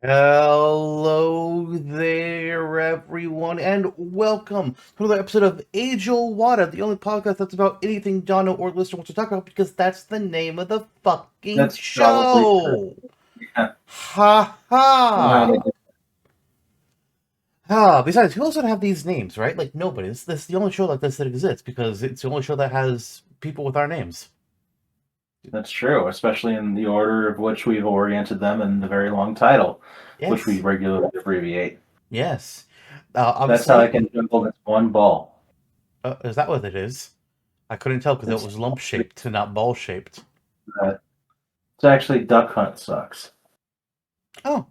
Hello there, everyone, and welcome to another episode of AJOLWTTA, the only podcast that's about anything Jonno or listener wants to talk about because that's the name of the fucking That's probably true. show. Yeah. Ha Don't know how they ha. did Besides, who else would have these names, right? Like nobody. This is the only show like this that exists because it's the only show that has people with our names. That's true, especially in the order of which we've oriented them in the very long title, which we Yes, regularly abbreviate. yes. That's how I Obviously, can juggle this one ball. is that what it is? I couldn't tell because it It's was lump shaped and not ball shaped. it's actually Duck Hunt sucks. Oh.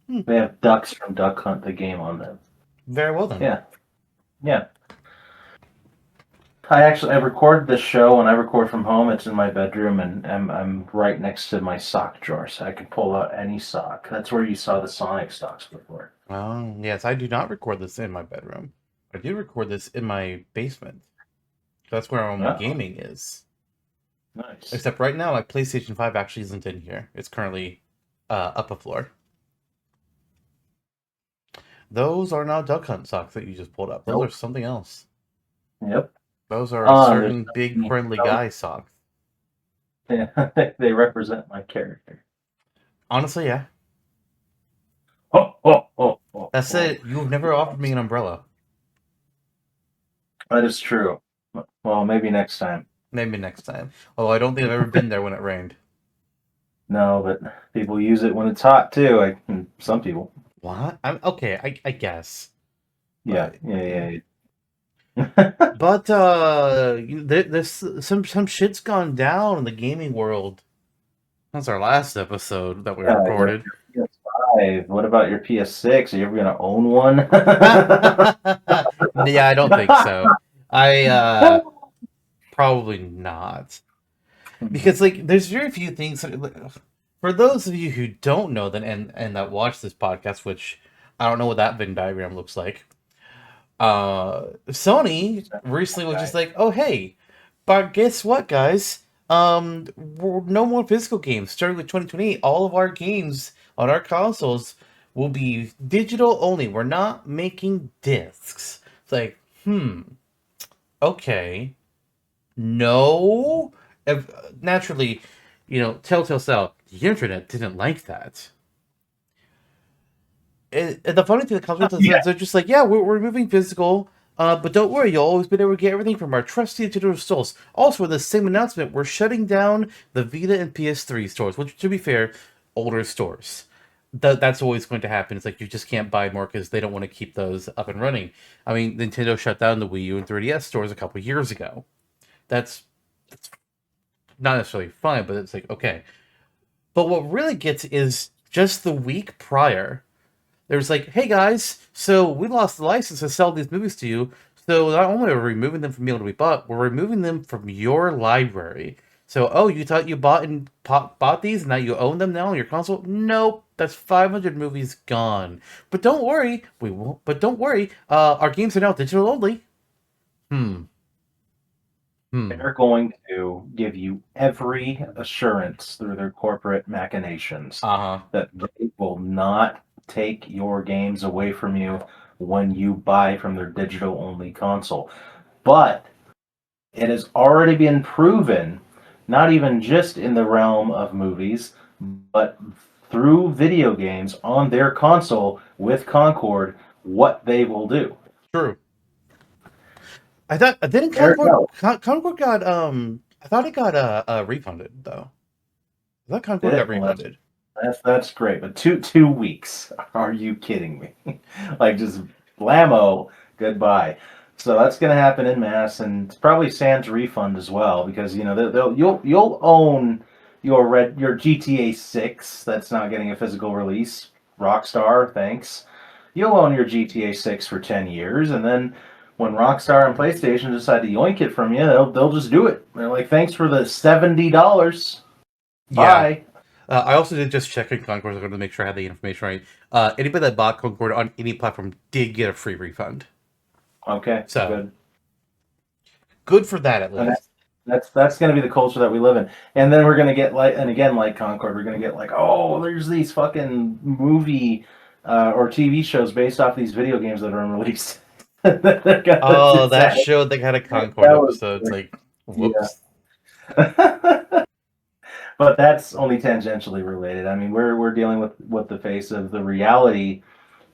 They have ducks from Duck Hunt the game on them. Very well then. Yeah, yeah. I recorded this show and I record from home. It's in my bedroom and I'm right next to my sock drawer, so I can pull out any sock. That's where you saw the Sonic stocks before. Oh, yes, I do not record this in my bedroom. I do record this in my basement. That's where all my Oh, gaming is. nice. Except right now, my PlayStation 5 actually isn't in here. It's currently up a floor. Those are not Duck Hunt socks that you just pulled up. Those Nope. are something else. Yep. Those are a There's certain big friendly no, guy socks. yeah, they represent my character. Honestly, yeah. Ho, ho, ho, ho, That's ho. it. You've never offered me an umbrella. That is true. Well, maybe next time. Maybe next time. Although I don't think I've ever been there when it rained. No, but people use it when it's hot too. Some people. What? Okay, I guess. Yeah, But yeah, yeah. But there's some shit's gone down in the gaming world. That's our last episode that we Yeah, your recorded. PS5. What about your PS6? Are you ever gonna own one? Yeah, I don't think so. I probably not. Because like there's very few things for those of you who don't know that and that watch this podcast, which I don't know what that Venn diagram looks like. Sony recently was just like, oh hey, but guess what, guys? No more physical games. Starting with 2028, all of our games on our consoles will be digital only. We're not making discs. It's like, okay, no. Naturally, Telltale Cell, the internet didn't like that. And the funny thing that comes with this Yeah. is they're just like, yeah, we're removing physical, but don't worry, you'll always be able to get everything from our trusty digital stores. Also, with the same announcement, we're shutting down the Vita and PS3 stores, which, to be fair, older stores. That's always going to happen. It's like you just can't buy more because they don't want to keep those up and running. I mean, Nintendo shut down the Wii U and 3DS stores a couple years ago. That's not necessarily fine, but it's like, okay. But what really gets is just the week prior, there's like, hey guys, so we lost the license to sell these movies to you. So not only are we removing them from being able to be bought, we're removing them from your library. So, oh, you thought you bought these and now you own them now on your console? Nope, that's 500 movies gone. But don't worry, we won't. But don't worry, our games are now digital only. Hmm. Hmm. They're going to give you every assurance through their corporate machinations Uh huh. that they will not take your games away from you when you buy from their digital only console. But it has already been proven, not even just in the realm of movies, but through video games on their console with Concord, what they will do. True. I thought didn't There you go. Concord got I thought it got refunded though. I thought Did Concord got it? Well, refunded. that's great. But two weeks? Are you kidding me? Like just blammo, goodbye. So that's going to happen in mass, and it's probably sans refund as well because you'll own your GTA 6 that's not getting a physical release. Rockstar, thanks. You'll own your GTA 6 for 10 years, and then when Rockstar and PlayStation decide to yoink it from you, they'll just do it. They're like, thanks for the $70. Yeah. Bye. I also did just check in Concord. I wanted to make sure I had the information right. Anybody that bought Concord on any platform did get a free refund. Okay, So good. good for that at And least. That's going to be the culture that we live in, and then we're going to get like Concord, we're going to get like, oh, there's these fucking movie or TV shows based off these video games that are unreleased. Oh, It's that sad. show they had a Concord That was episode. It's like, yeah. whoops. But that's only tangentially related. I mean, we're dealing with the face of the reality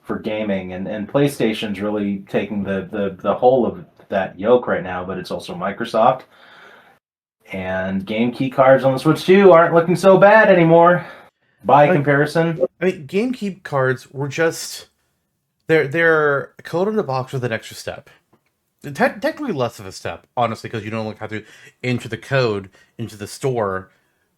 for gaming, and PlayStation's really taking the whole of that yoke right now, but it's also Microsoft. And game key cards on the Switch 2 aren't looking so bad anymore by comparison. I mean, GameCube cards were just they're code in the box with an extra step. Technically less of a step, honestly, because you don't have to enter the code into the store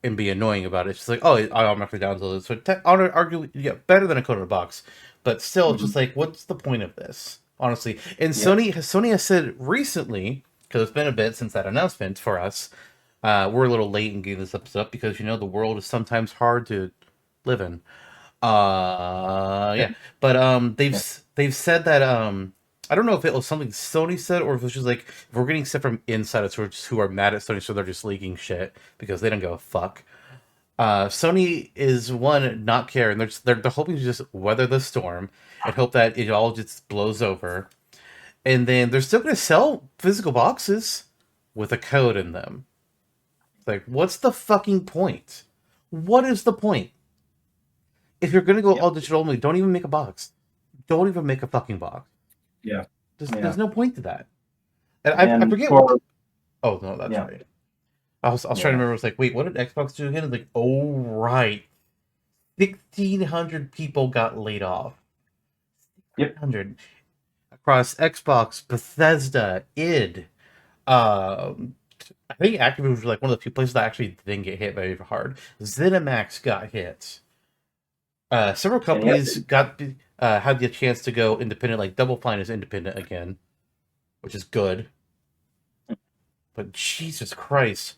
and be annoying about it. It's just like, oh, I automatically download it. So arguably, yeah, better than a code in a box, but still, it's just like, what's the point of this, honestly? And Yeah. Sony has said recently, because it's been a bit since that announcement for us. We're a little late in getting this episode up because the world is sometimes hard to live in. Yeah, but they've said that I don't know if it was something Sony said or if it was just like, if we're getting stuff from insiders who are mad at Sony, so they're just leaking shit because they don't give a fuck. Sony is one not care, and they're hoping to just weather the storm and hope that it all just blows over, and then they're still going to sell physical boxes with a code in them. Like, what's the fucking point? What is the point? If you're gonna go all digital only, don't even make a box. Don't even make a fucking box. Yeah. There's no point to that. And I forget what. Oh no, that's right. I was trying to remember. I was like, wait, what did Xbox do again? Like, oh right, 1,600 people got laid off. Yep. 100 across Xbox, Bethesda, id. I think Activision was like one of the few places that actually didn't get hit very hard. ZeniMax got hit. Several companies got had the chance to go independent, like Double Fine is independent again, which is good. But Jesus Christ,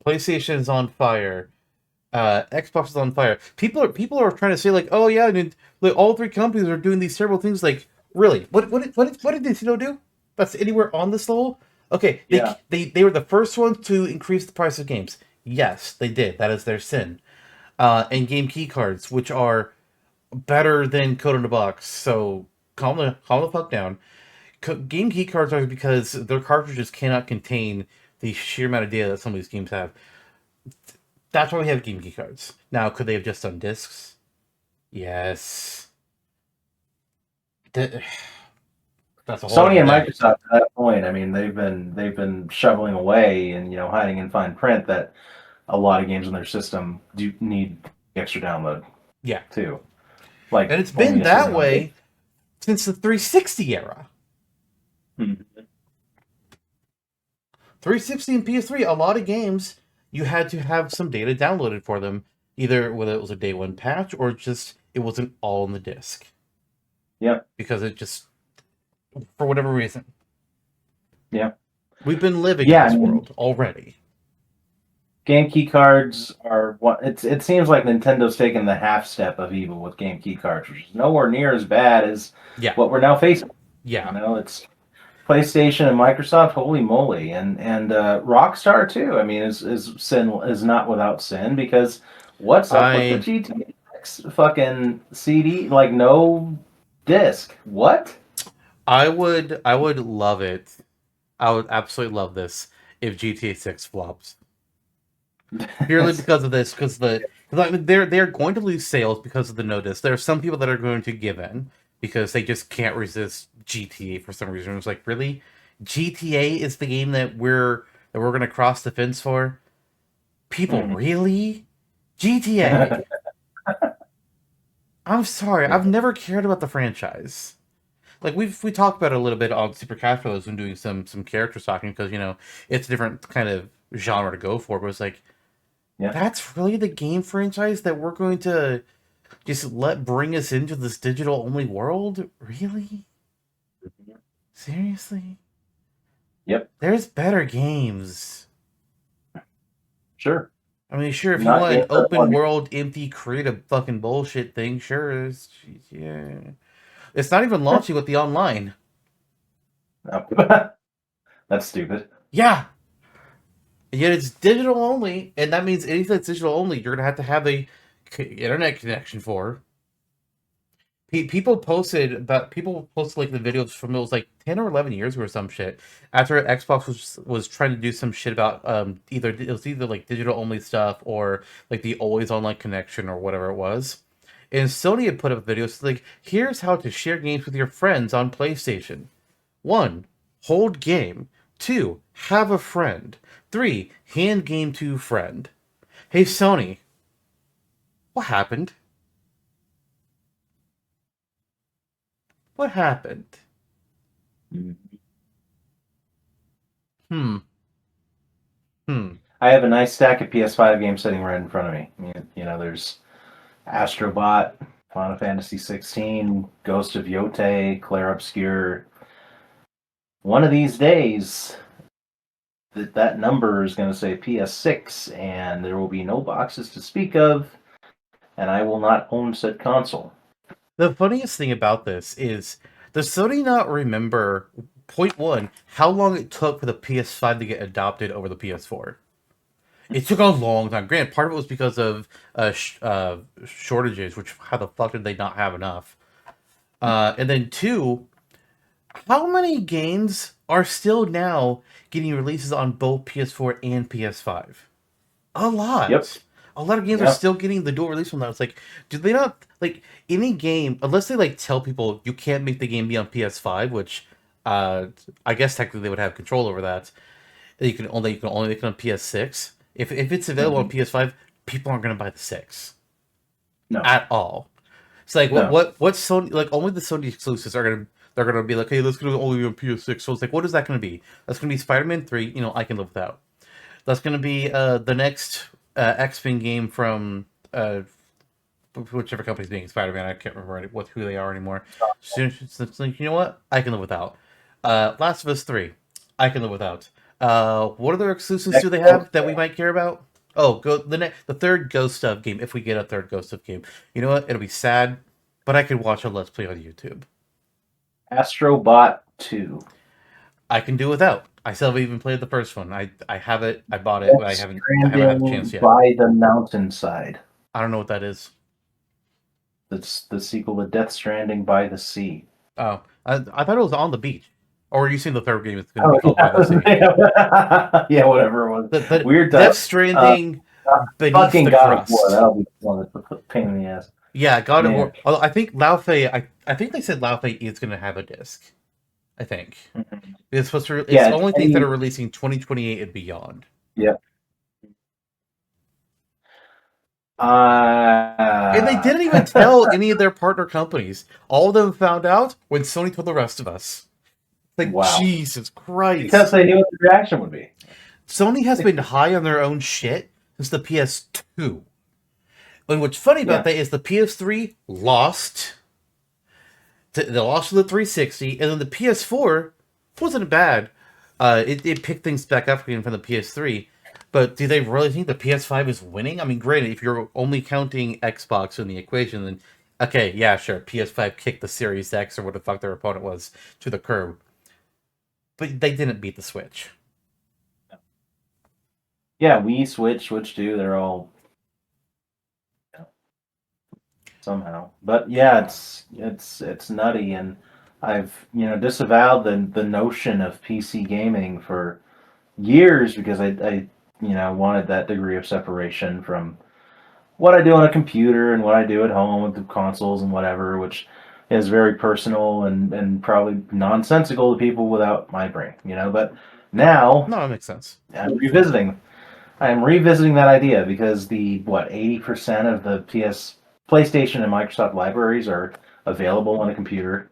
PlayStation is on fire. Xbox is on fire. People are trying to say like, oh yeah, and like, all three companies are doing these terrible things. Like, really, what did Nintendo do? That's anywhere on this level? Okay, they were the first ones to increase the price of games. Yes, they did. That is their sin. And game key cards, which are better than code in the box. So calm the fuck down. Game key cards are because their cartridges cannot contain the sheer amount of data that some of these games have. That's why we have game key cards. Now, could they have just done discs? Yes. That's a whole Sony and other day. Microsoft at that point, I mean, they've been shoveling away and hiding in fine print that a lot of games on their system do need extra download. Yeah, too. Like, and it's been that way since the 360 era. 360 and PS3, a lot of games you had to have some data downloaded for them, either whether it was a day one patch or just it wasn't all on the disc. Yeah, because it just, for whatever reason. Yeah, we've been living in this world already. Game key cards are what it seems like Nintendo's taken the half step of evil with game key cards, which is nowhere near as bad as what we're now facing. Yeah, it's PlayStation and Microsoft, holy moly, and Rockstar too. I mean, is sin is not without sin, because what's up with the GTA 6 fucking CD, like no disc? What? I would love it. I would absolutely love this if GTA 6 flops. Purely because of this, because they're going to lose sales because of the no disc. There are some people that are going to give in because they just can't resist GTA for some reason. It's like, really, GTA is the game that we're going to cross the fence for? People, really? GTA? I'm sorry, I've never cared about the franchise. Like, we talked about it a little bit on Super Casuals when doing some character talking, because it's a different kind of genre to go for. But it's like, that's really the game franchise that we're going to just bring us into this digital only world? Really? Seriously? Yep. There's better games. Sure. I mean, sure, if you want an open world, empty, creative fucking bullshit thing, sure. Yeah. It's not even launching with the online. No. That's stupid. Yeah. And yet it's digital only, and that means anything that's digital only, you're gonna have a internet connection for. People posted like the videos from it was like 10 or 11 years ago or some shit after Xbox was trying to do some shit about either it was either like digital only stuff or like the always online connection or whatever it was. And Sony had put up videos like, here's how to share games with your friends on PlayStation. 1. Hold game. 2. Have a friend. 3. Hand game to friend. Hey Sony, what happened? What happened? Hmm. Hmm. I have a nice stack of PS5 games sitting right in front of me. There's Astrobot, Final Fantasy 16, Ghost of Yotei, Claire Obscure. One of these days, that number is going to say PS6, and there will be no boxes to speak of, and I will not own said console. The funniest thing about this is, does Sony not remember, point one, how long it took for the PS5 to get adopted over the PS4? It took a long time. Granted, part of it was because of shortages, which how the fuck did they not have enough? And then two, how many games are still now getting releases on both PS4 and PS5? A lot. Yep. A lot of games are Yep. still getting the dual release from that. It's like, do they not like any game unless they like tell people you can't make the game be on PS5, which I guess technically they would have control over that. You can only make it on PS6. If it's available on PS5, people aren't gonna buy the six No. at all. It's like No. what Sony like only the Sony exclusives are gonna they're gonna be like, hey, let's go only on PS6. So it's like, what is that gonna be? That's gonna be Spider-Man 3. You know, I can live without. That's going to be the next X-Men game from whichever company's making Spider-Man. I can't remember who they are anymore. So it's like, you know what? I can live without. Last of Us 3. I can live without. What other exclusives do they have that we might care about? Oh, the third Ghost Stuff game, if we get a third Ghost Stuff game. You know what? It'll be sad, but I could watch a Let's Play on YouTube. Astrobot 2. I can do without. I still haven't even played the first one. I have it. I bought it, but I haven't had a chance yet. By the Mountainside. I don't know what that is. That's the sequel to Death Stranding by the Sea. Oh, I thought it was on the beach. Or are you saying the third game is going to be called By the Sea? Yeah, whatever it was. The Weird Death Stranding beneath fucking the God crust. of War. That'll be one that's a pain in the ass. Yeah, God of Man. War. Although I think Laufey, I think they said Laufey is going to have a disc. I think it's supposed to. It's only things that are releasing 2028 and beyond. Yeah. And they didn't even tell any of their partner companies. All of them found out when Sony told the rest of us. Like, wow. Jesus Christ. Because they knew what the reaction would be. Sony has been high on their own shit since the PS2. And what's funny about that is the PS3 lost. They lost to the 360, and then the PS4 wasn't bad. It picked things back up again from the PS3. But do they really think the PS5 is winning? I mean, granted, if you're only counting Xbox in the equation, then okay, yeah, sure, PS5 kicked the Series X or what the fuck their opponent was to the curb. But they didn't beat the Switch. Yeah, Wii, Switch 2, they're all somehow. But yeah, it's nutty, and I've disavowed the notion of PC gaming for years because I wanted that degree of separation from what I do on a computer and what I do at home with the consoles and whatever, which is very personal and probably nonsensical to people without my brain, But now, no, that makes sense. I'm revisiting that idea because the 80% of the PlayStation and Microsoft libraries are available on a computer.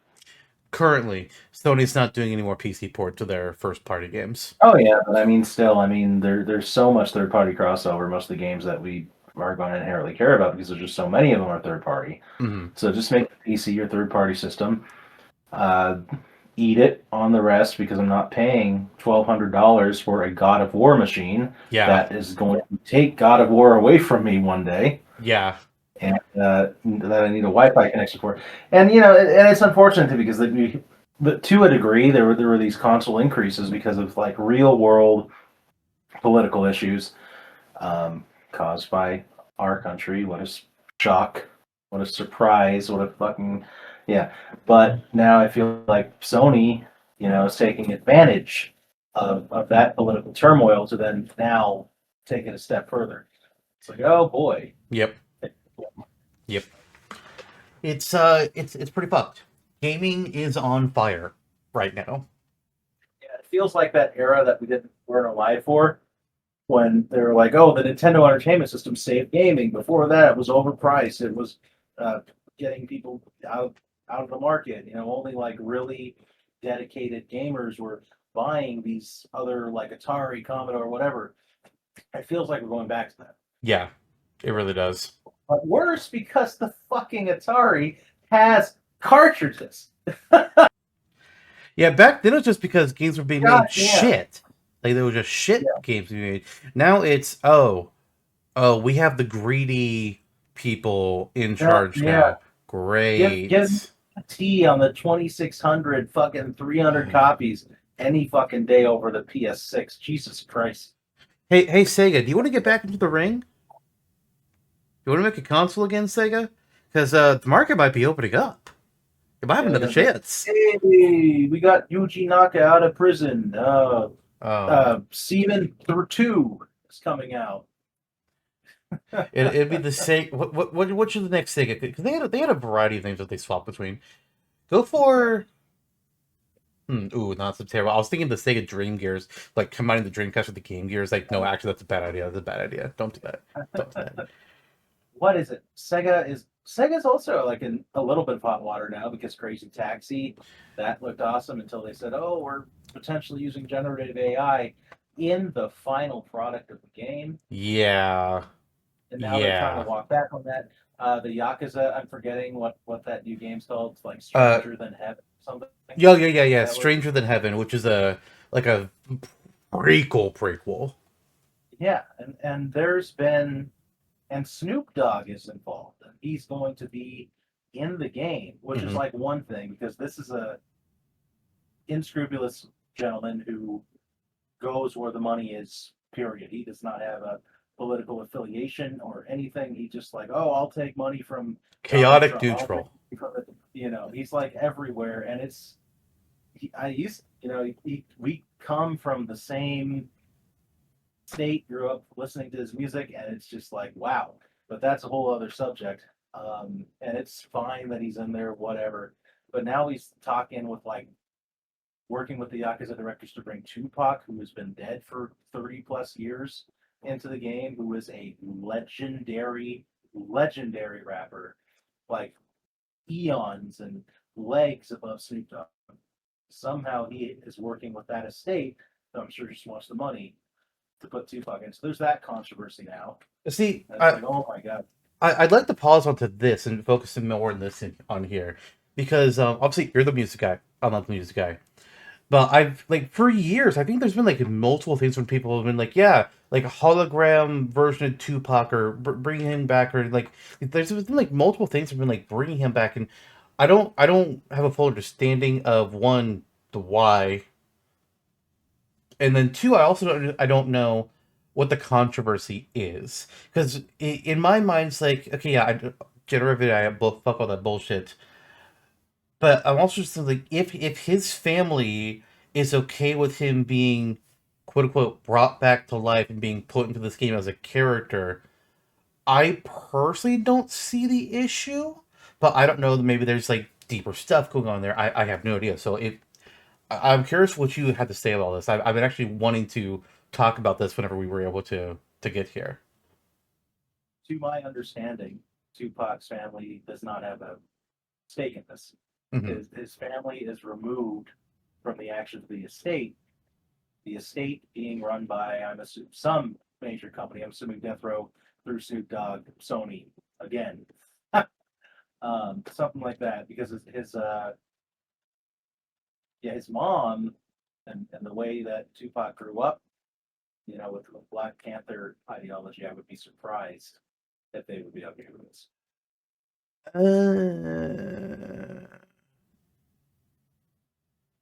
Currently, Sony's not doing any more PC ports to their first-party games. Oh yeah, but there's so much third-party crossover. Most of the games that we are going to inherently care about because there's just so many of them are third-party. Mm-hmm. So just make the PC your third-party system. Eat it on the rest because I'm not paying $1,200 for a God of War machine that is going to take God of War away from me one day. Yeah. And that I need a Wi-Fi connection for. And and it's unfortunate too because to a degree there were these console increases because of like real world political issues caused by our country. What a shock! What a surprise! What a fucking yeah! But now I feel like Sony, is taking advantage of that political turmoil to then now take it a step further. It's like, oh boy. Yep. Yep. It's pretty fucked. Gaming is on fire right now. Yeah, it feels like that era that we weren't alive for, when they were like, "Oh, the Nintendo Entertainment System saved gaming." Before that, it was overpriced. It was uh, getting people out of the market. Only like really dedicated gamers were buying these other like Atari, Commodore, whatever. It feels like we're going back to that. Yeah, it really does. But worse because the fucking Atari has cartridges. Yeah, back then it was just because games were being God made damn. shit. Like they were just shit Yeah. games being made. Now it's we have the greedy people in charge Yeah. now. Give me Great. a T on the 2600 fucking 300 copies any fucking day over the PS6. Jesus Christ. Hey Sega, do you want to get back into the ring? You want to make a console again, Sega? Because the market might be opening up. You might have Yeah, they're another gonna be like, chance. hey, we got Yuji Naka out of prison. Oh, Seaman through 2 is coming out. it'd be the Sega. What should the next Sega? Because they had a variety of things that they swapped between. Go for ooh, not so terrible. I was thinking the Sega Dream Gears, like combining the Dreamcast with the Game Gears. Like, no, actually, that's a bad idea. That's a bad idea. Don't do that. Don't do that. What is it? Sega's also like in a little bit of hot water now because Crazy Taxi, that looked awesome until they said, "Oh, we're potentially using generative AI in the final product of the game," Yeah, and now they're trying to yeah. walk back on that. The Yakuza, I'm forgetting what that new game's called. It's like Uh, Stranger Than Heaven, something. yeah. That was Stranger Than Heaven, which is a prequel. yeah, and there's been and Snoop Dogg is involved, and he's going to be in the game, which is Hmm. like one thing because this is a unscrupulous gentleman who goes where the money is. Period. He does not have a political affiliation or anything. He just like, oh, I'll take money from Donald Chaotic Trump. I'll take neutral. money from he's like everywhere, and we come from the same state, grew up listening to his music, and it's just like wow. But that's a whole other subject. And it's fine that he's in there, whatever. But now he's talking with like working with the Yakuza directors to bring Tupac, who has been dead for 30 plus years, into the game, who is a legendary rapper, like eons and legs above Snoop Dogg. Somehow he is working with that estate, so I'm sure just wants the money to put Tupac in. So there's that controversy now. See, And it's like, oh my God. I'd like to pause onto this and focus more on this on here because obviously you're the music guy. I'm not the music guy. But I've like for years, I think there's been like multiple things when people have been like, yeah, like a hologram version of Tupac or bringing him back, or like there's been like multiple things have been like bringing him back, and I don't have a full understanding of one the why, and then two I don't know what the controversy is because in my mind it's like okay yeah generative AI fuck all that bullshit. But I'm also just like, if his family is okay with him being quote unquote brought back to life and being put into this game as a character, I personally don't see the issue. But I don't know. Maybe there's like deeper stuff going on there. I have no idea. So I'm curious what you had to say about all this. I've been actually wanting to talk about this whenever we were able to get here. To my understanding, Tupac's family does not have a stake in this. Hmm. His family is removed from the actions of the estate being run by, I'm assuming, some major company. I'm assuming Death Row through Snoop Dogg, Sony again, something like that. Because his mom and the way that Tupac grew up, with the Black Panther ideology, I would be surprised if they would be okay with this.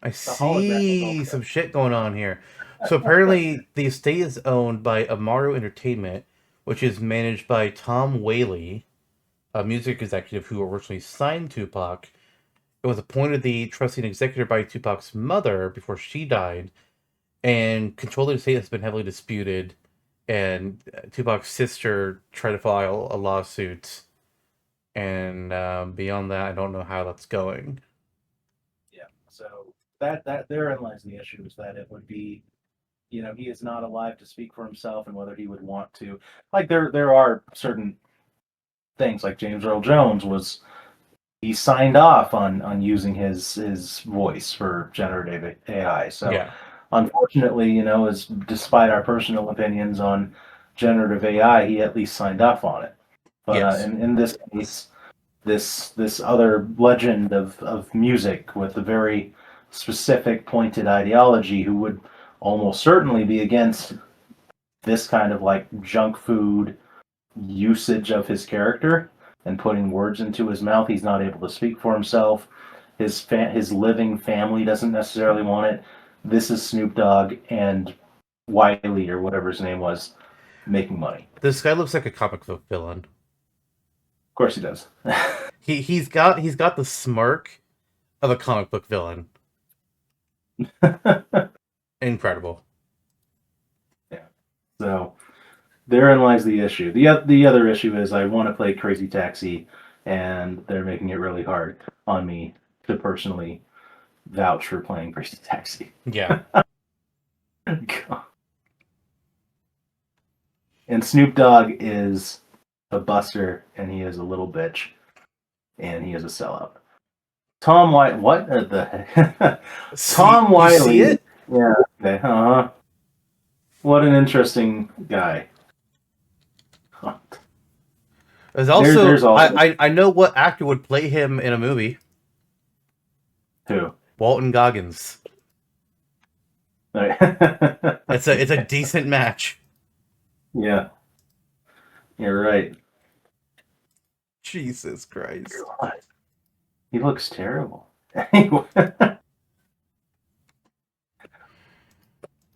I The hologram is see okay. some shit going on here. So apparently, the estate is owned by Amaro Entertainment, which is managed by Tom Whaley, a music executive who originally signed Tupac. It was appointed the trustee and executor by Tupac's mother before she died, and control of the estate has been heavily disputed. And Tupac's sister tried to file a lawsuit, and beyond that, I don't know how that's going. Yeah. So that therein lies the issue, is that it would be, he is not alive to speak for himself, and whether he would want to. Like there are certain things, like James Earl Jones he signed off on using his voice for generative AI. So Yeah. unfortunately, as despite our personal opinions on generative AI, he at least signed off on it. But Yes. in this case, this other legend of music with a very specific, pointed ideology, who would almost certainly be against this kind of like junk food usage of his character and putting words into his mouth. He's not able to speak for himself. His living family doesn't necessarily want it. This is Snoop Dogg and Wiley, or whatever his name was, making money. This guy looks like a comic book villain. Of course he does. He's got the smirk of a comic book villain. Incredible. Yeah. So therein lies the issue. The other issue is I want to play Crazy Taxi, and they're making it really hard on me to personally vouch for playing Crazy Taxi. Yeah. And Snoop Dogg is a buster, and he is a little bitch, and he is a sellout. Tom Wiley, what the heck? Tom Wiley. You see it? Yeah. Okay. What an interesting guy. There's also, there's also I know what actor would play him in a movie. Who? Walton Goggins. Right. It's a decent match. Yeah. You're right. Jesus Christ. God. He looks terrible.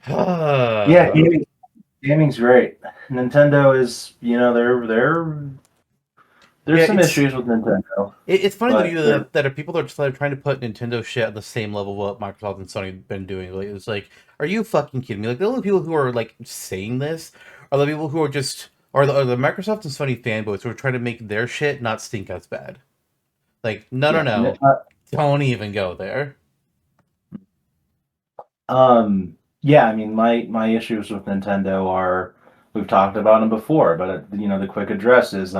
Yeah, gaming's great. Nintendo is, there's some issues with Nintendo. It's funny that there are people that are trying to put Nintendo shit at the same level what Microsoft and Sony have been doing. Like, it's like, are you fucking kidding me? Like, the only people who are like saying this are the people who are just are the Microsoft and Sony fanboys who are trying to make their shit not stink as bad. Like, no, don't even go there. Yeah, I mean, my issues with Nintendo are, we've talked about them before, but the quick address is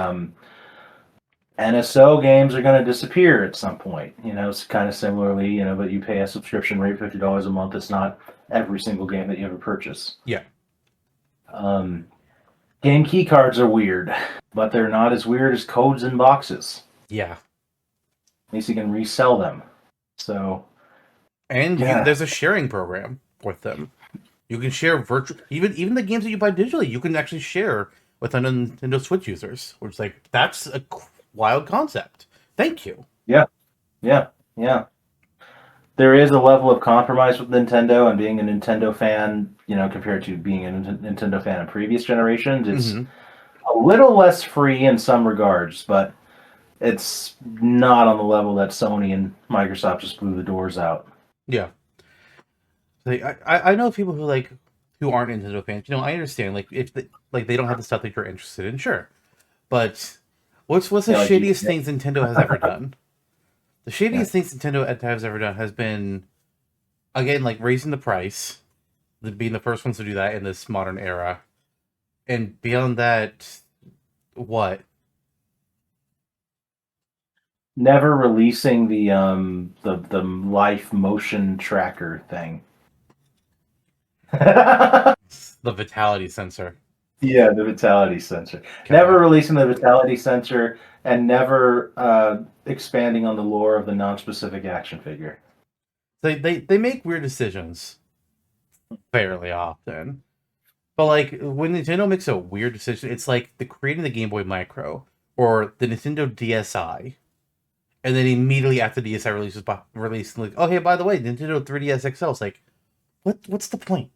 NSO games are going to disappear at some point. It's kind of similarly, but you pay a subscription rate, $50 a month. It's not every single game that you ever purchase. Yeah. Game key cards are weird, but they're not as weird as codes in boxes. Yeah. At least you can resell them. So. And there's a sharing program with them. You can share even the games that you buy digitally, you can actually share with Nintendo Switch users, which is like, that's a wild concept. Thank you. Yeah. There is a level of compromise with Nintendo, and being a Nintendo fan, compared to being a Nintendo fan in previous generations, it's a little less free in some regards, but it's not on the level that Sony and Microsoft just blew the doors out. Yeah. Like, I know people who aren't Nintendo fans. I understand, like, if they don't have the stuff that you're interested in, sure. But what's the shadiest things Nintendo has ever done? The shadiest things Nintendo has ever done has been, again, like raising the price, being the first ones to do that in this modern era. And beyond that, what? Never releasing the life motion tracker thing. The vitality sensor. Yeah, the vitality sensor. Okay. Never releasing the vitality sensor, and never expanding on the lore of the non-specific action figure. They make weird decisions fairly often. But like, when Nintendo makes a weird decision, it's like creating the Game Boy Micro or the Nintendo DSi. And then immediately after the DSi released, like, oh, hey, by the way, Nintendo 3DS XL. It's like, what's the point?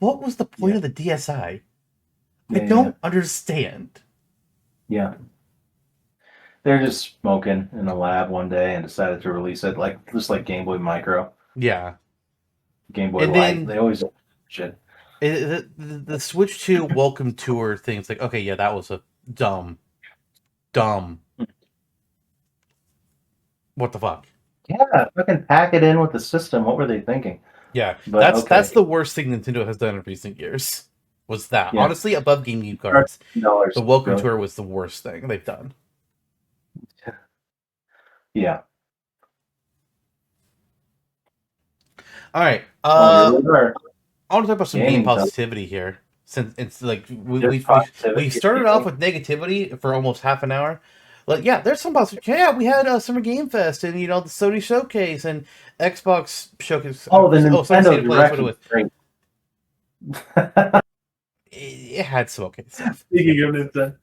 what was the point Yeah. of the DSi? I Yeah, don't understand. yeah. They're just smoking in a lab one day and decided to release it just like Game Boy Micro, Yeah. Game Boy And Light. then They always shit. the Switch 2 Welcome Tour thing's like, okay, yeah, that was a dumb. What the fuck? Yeah, fucking pack it in with the system. What were they thinking? Yeah, But that's okay, the worst thing Nintendo has done in recent years. Was that yeah, honestly above GameCube cards? The $dollars Welcome really. Tour was the worst thing they've done. Yeah. All right, Well, here we are, I want to talk about some game gaming stuff. positivity here. Since it's like Just positivity. we started off with negativity for almost half an hour. Like, yeah, there's some positive. Yeah, we had Summer Game Fest and the Sony Showcase and Xbox Showcase. Oh, the Sorry, State Nintendo of Play. That's Direct what it was was. great. It had some okay stuff. Speaking of Nintendo.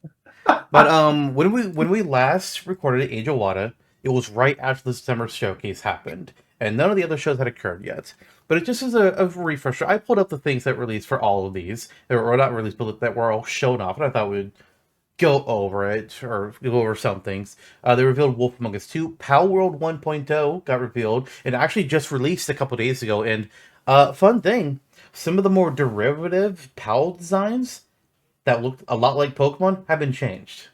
But when we last recorded AJOLWTTA, it was right after the Summer Showcase happened, and none of the other shows had occurred yet. But it just is a refresher. I pulled up the things that released for all of these, or not released, but that were all shown off, and I thought we'd go over it or go over some things. They revealed Wolf Among Us 2, Pal World 1.0 got revealed, and actually just released a couple days ago. And fun thing, some of the more derivative Pal designs that looked a lot like Pokemon have been changed.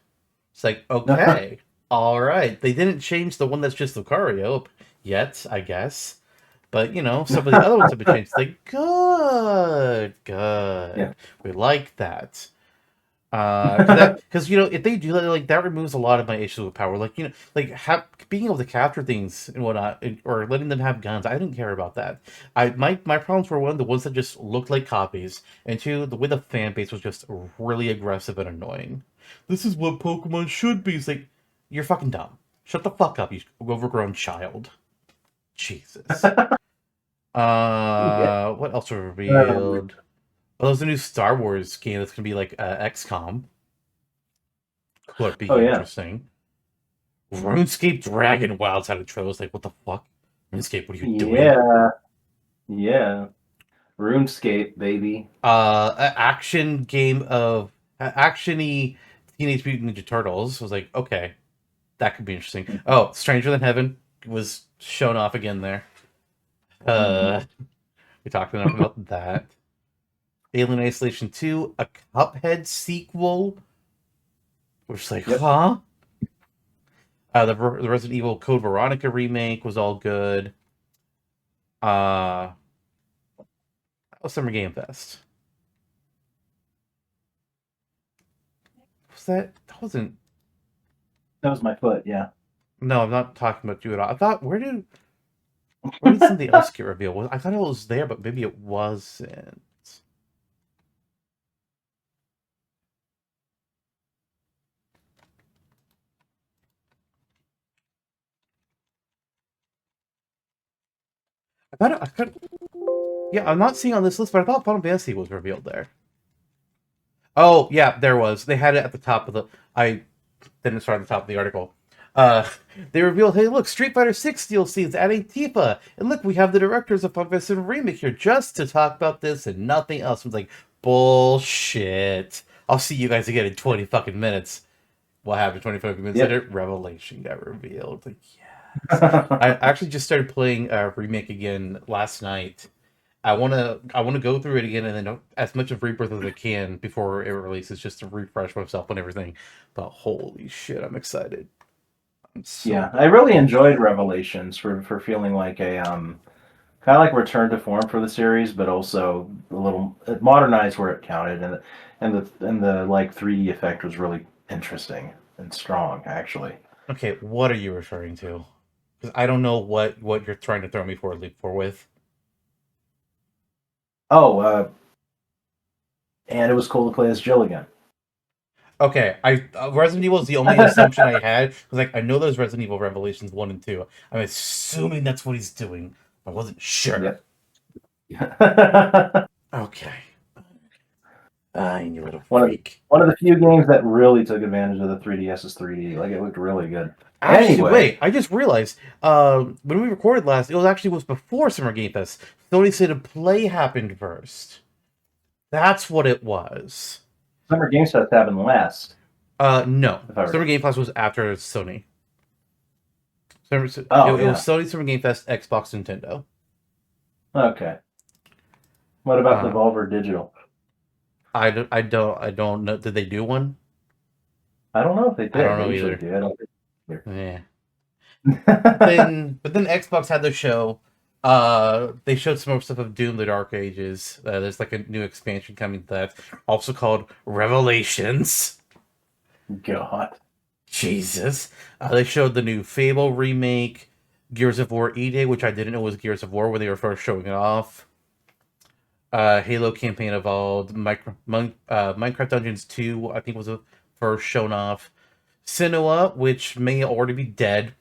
It's like, okay, all right. They didn't change the one that's just Lucario yet, I guess. But, some of the other ones have been changed. It's like, good. Yeah. We like that. Because, if they do that, like, that removes a lot of my issues with power. Like, being able to capture things and whatnot, or letting them have guns, I didn't care about that. My problems were, one, the ones that just looked like copies, and two, the way the fan base was just really aggressive and annoying. This is what Pokemon should be. It's like, you're fucking dumb. Shut the fuck up, you overgrown child. Jesus. Yeah. What else were revealed? Oh, there's a new Star Wars game that's gonna be like XCOM. Could be Yeah. interesting. RuneScape Dragon Wilds had a trailer. It's like, what the fuck? RuneScape, what are you doing? Yeah. RuneScape, baby. Action game of actiony Teenage Mutant Ninja Turtles. I was like, okay, that could be interesting. Oh, Stranger Than Heaven was shown off again there. We talked enough about that. Alien Isolation 2, a Cuphead sequel. Which is like, huh? The Resident Evil Code Veronica remake was all good. That was Summer Game Fest. Was that? That wasn't. That was my foot, yeah. No, I'm not talking about you at all. I thought, where did something else get revealed? I thought it was there, but maybe it wasn't. I thought, yeah, I'm not seeing on this list, but I thought Final Fantasy was revealed there. Oh, yeah, there was. They had it at the top of the. I didn't start at the top of the article. They revealed, hey, look, Street Fighter 6 DLC is adding Tifa, and look, we have the directors of Final Fantasy Remake here just to talk about this and nothing else. I was like, bullshit. I'll see you guys again in 20 fucking minutes. What happened 25 minutes later? Revelation got revealed. Like, yeah. I actually just started playing Remake again last night. I wanna go through it again and then as much of Rebirth as I can before it releases, just to refresh myself on everything. But holy shit, I'm excited. I really enjoyed Revelations for feeling like a kind of like return to form for the series, but also a little modernized where it counted, and the like 3D effect was really interesting and strong, actually. Okay, what are you referring to? Because I don't know what you're trying to throw me for a leap for with. Oh, and it was cool to play as Jill again. Okay, Resident Evil is the only assumption I had. I was like, I know there's Resident Evil Revelations 1 and 2. I'm assuming that's what he's doing. I wasn't sure. Yep. Okay. You little freak. One of the few games that really took advantage of the 3DS's 3D. Like, it looked really good. Actually, wait, I just realized, when we recorded last, it was before Summer Game Fest. Sony State of Play happened first. That's what it was. Summer Games Fest happened last. No. If I Summer recall. Game Fest was after Sony. It Oh was yeah. Sony, Summer Game Fest, Xbox, Nintendo. Okay. What about Uh, Devolver Digital? I don't know. Did they do one? I don't know if they I did. don't They know usually either. do. I don't think Yeah. they do. But then Xbox had the show. They showed some more stuff of Doom: The Dark Ages. There's like a new expansion coming to that, also called Revelations. God. Jesus. They showed the new Fable remake, Gears of War E-Day, which I didn't know was Gears of War when they were first showing it off. Halo Campaign Evolved, Minecraft Dungeons 2, I think was the first shown off. Sinnoh, which may already be dead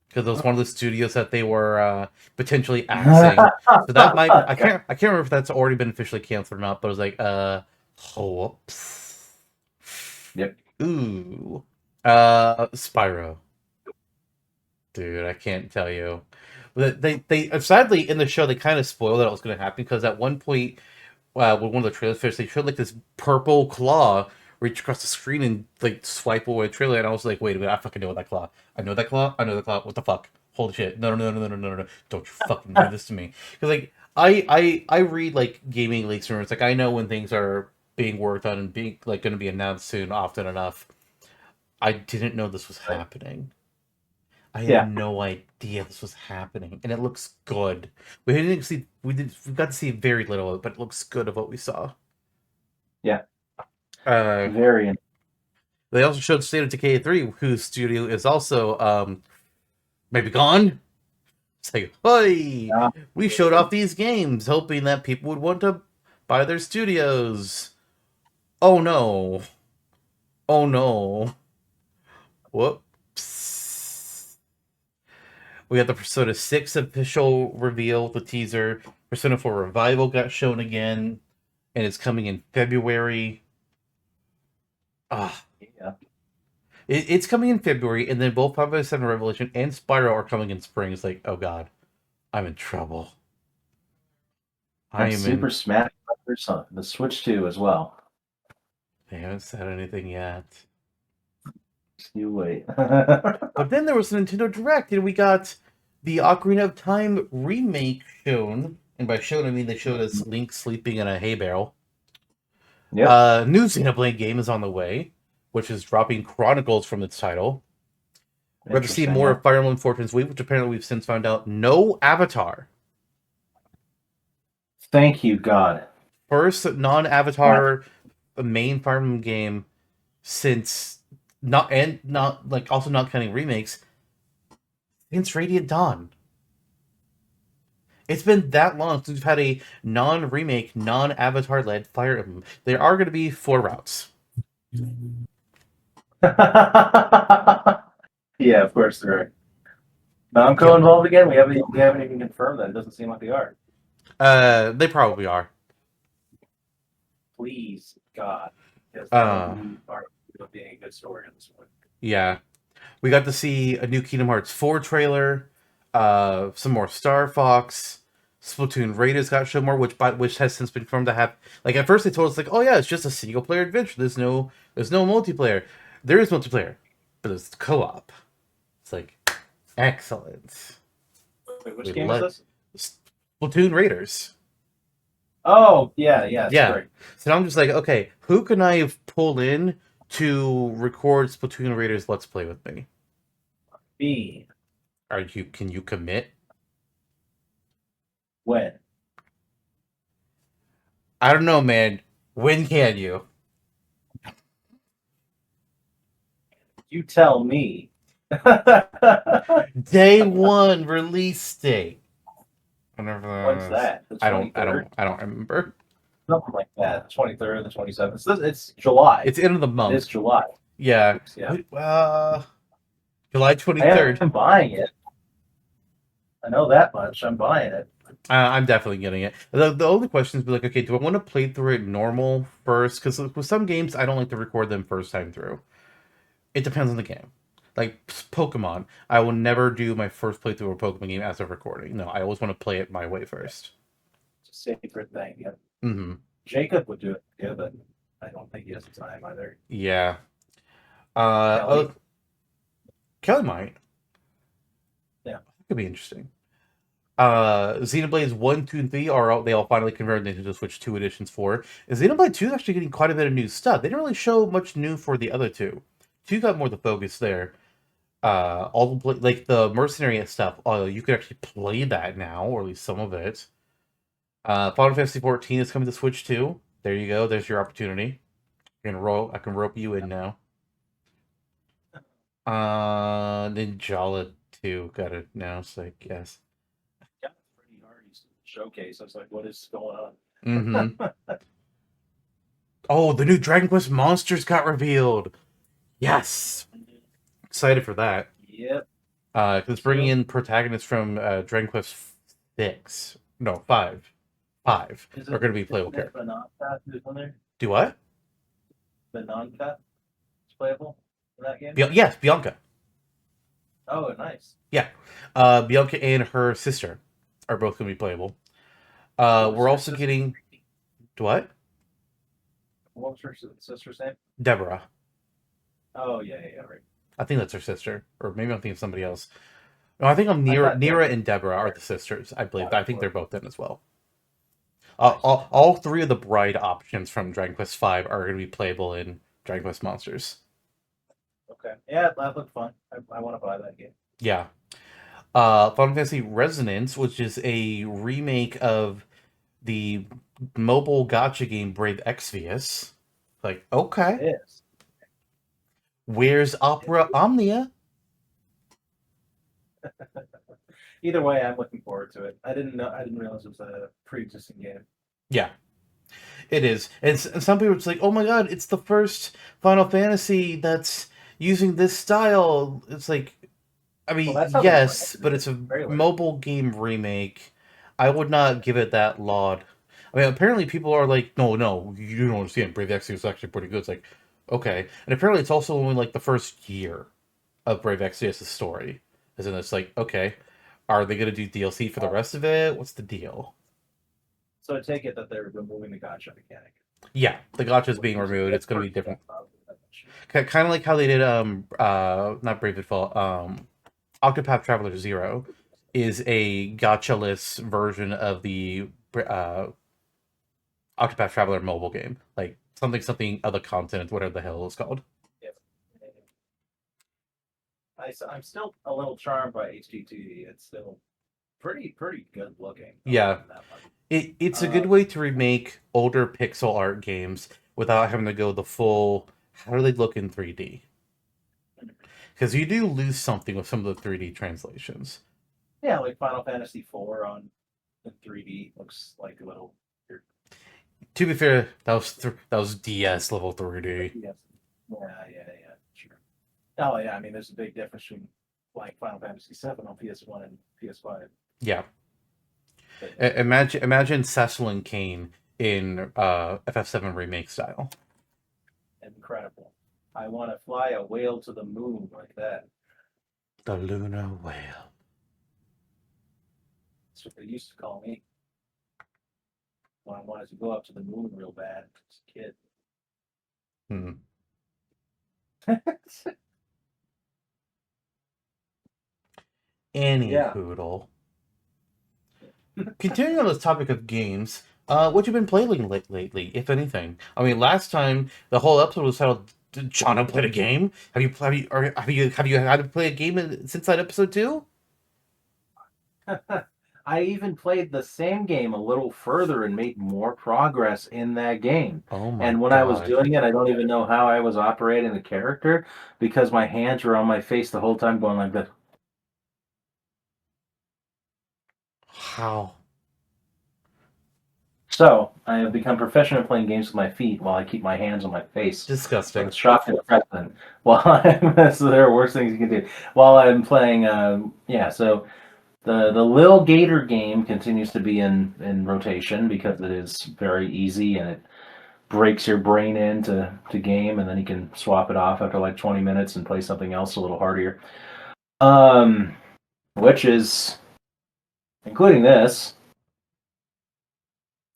because it was one of the studios that they were potentially axing. So that might I can't remember if that's already been officially canceled or not, but it was like whoops. Yep. Ooh. Spyro. Dude, I can't tell you. They sadly in the show they kind of spoiled that it was going to happen because at one point, with one of the trailers finished, they showed like this purple claw reach across the screen and like swipe away the trailer, and I was like, wait a minute, I fucking know that claw. I know that claw. I know that claw. What the fuck? Holy shit! No, no, no, no, no, no, no, no! Don't you fucking do this to me? Because like I read like gaming leaks rumors. Like I know when things are being worked on and being like going to be announced soon often enough. I didn't know this was Right. happening. I had Yeah. no idea this was happening, and it looks good. We got to see very little of it, but it looks good of what we saw. Yeah. Uh, Very. they also showed State of Decay 3, whose studio is also maybe gone. It's like, hey, Uh, we showed off these games, hoping that people would want to buy their studios. Oh no! Oh no! Whoops! We got the Persona 6 official reveal, the teaser. Persona 4 Revival got shown again, and it's coming in February. Ah, yeah. it's coming in February, and then both Final Fantasy 7 Revelation and Spyro are coming in spring. It's like, oh god, I'm in trouble. I And am in. Super Smash Brothers on the Switch 2 as well. They haven't said anything yet. You wait. But then there was a Nintendo Direct, and we got the Ocarina of Time remake shown. And by shown, I mean they showed us Link sleeping in a hay barrel. Yep. New Xenoblade game is on the way, which is dropping Chronicles from its title. We're going to see Interesting. more Yeah. of Fire Emblem Fortune's Weave, which apparently we've since found out no Avatar. Thank you, God. First non-Avatar main Fire Emblem game since not like also not counting remakes since Radiant Dawn. It's been that long since we've had a non-remake, non-Avatar led Fire Emblem. There are going to be 4 routes. Yeah, of course there are. Namco Yep. involved again? We haven't even confirmed that. It doesn't seem like they are. They probably are. Please, God, because that Uh, would be part of being a good story in this one. yeah. We got to see a new Kingdom Hearts 4 trailer, some more Star Fox, Splatoon Raiders got shown more, which has since been confirmed to have. Like at first they told us like, oh yeah, it's just a single player adventure. There's no multiplayer. There is multiplayer, but it's co-op. It's like excellent. Wait, which We game is let this? Splatoon Raiders. Oh, yeah, yeah, Yeah. sorry. So now I'm just like, okay, who can I pull in to record Splatoon Raiders Let's Play with me? B. Can you commit? When? I don't know, man. When can you? You tell me. Day one release date. Whenever When's that? The 23rd? I don't remember. Something like that. The 23rd, the 27th. It's July. It's end of the It is month. July. Yeah. Yeah. July I 23rd. am buying it. I know that much. I'm buying it. I'm definitely getting it. The only question is be like, okay, do I want to play through it normal first? Because with some games, I don't like to record them first time through. It depends on the game. Like Pokemon, I will never do my first playthrough of a Pokemon game as a recording. No, I always want to play it my way first. It's a sacred thing. Yeah. Mm-hmm. Jacob would do it, yeah, but I don't think he has the time either. Yeah. Kelly, Kelly might. yeah. Could be interesting. Xenoblades 1, 2, and 3 are all, they all finally converted into Nintendo Switch 2 editions for. And Xenoblade 2 is actually getting quite a bit of new stuff. They didn't really show much new for the other two. 2 got more the focus there. All the like the mercenary stuff, you can actually play that now, or at least some of it. Final Fantasy 14 is coming to Switch 2. There you go. There's your opportunity. I can rope you in now. Ninjala 2 got it now, so I guess. Yeah, pretty hard. He's showcase. I was like, what is going on? Mm-hmm. Oh, the new Dragon Quest monsters got revealed. Yes, excited for that. Yep. Because it's bringing in protagonists from Dragon Quest 6. No, 5. 5 Is are going to be playable characters. characters. Bananka is on there? Do what? Bananka is playable in that game? Yes, Bianca. Oh, nice. Yeah. Bianca and her sister are both going to be playable. What was We're her also sister? getting. What? What was her sister's name? Deborah. Oh, yeah, right. I think that's her sister. Or maybe I'm thinking of somebody else. No, I think thought Nira and Deborah are the sisters, I believe. Yeah, I think they're both in as well. Nice. All three of the bride options from Dragon Quest V are going to be playable in Dragon Quest Monsters. Okay. Yeah, that looked fun. I want to buy that game. Yeah. Final Fantasy Resonance, which is a remake of the mobile gacha game Brave Exvius. Like, okay. It is. Where's Opera Omnia? Either way, I'm looking forward to it. I didn't realize it was a pre-existing game. Yeah, it is. And some people it's like, oh my god, it's the first Final Fantasy that's using this style. It's like, I mean, yes, but it's a mobile game remake. I would not give it that laud. I mean, apparently people are like, no, you don't understand. Brave Exvius is actually pretty good. It's like, okay. And apparently it's also only like the first year of Brave Exvius' story. As in, it's like, okay, are they going to do DLC for the rest of it? What's the deal? So I take it that they're removing the gacha mechanic. Yeah, the gacha is being removed. It's going to be different. Kind of like how they did, not Brave Default, Octopath Traveler 0 is a gacha-less version of the Octopath Traveler mobile game. Like, something other content, whatever the hell it's called. I'm still a little charmed by HGT. It's still pretty good looking. Yeah. It's a good way to remake older pixel art games without having to go the full, how do they look in 3D? Because you do lose something with some of the 3D translations. Yeah, like Final Fantasy IV on the 3D looks like a little weird. To be fair, that was DS level 3D. Yeah, sure. Oh yeah, I mean, there's a big difference between like Final Fantasy VII on PS1 and PS5. Yeah. But, imagine Cecil and Kane in FF7 remake style. Incredible. I want to fly a whale to the moon like that. The lunar whale. That's what they used to call me when I wanted to go up to the moon real bad as a kid. Poodle. Continuing on this topic of games, what you been playing lately, if anything? I mean, last time the whole episode was titled "Did Jonno play a game?" Have you had to play a game since that episode too? I even played the same game a little further and made more progress in that game. Oh my And when God. I was doing it, I don't even know how I was operating the character because my hands were on my face the whole time going like this. How? So I have become proficient at playing games with my feet while I keep my hands on my face. Disgusting. It's shocking precedent. That's there are worse things you can do. While I'm playing, so the Lil Gator game continues to be in rotation because it is very easy and it breaks your brain into game, and then you can swap it off after like 20 minutes and play something else a little harder. Which is including this.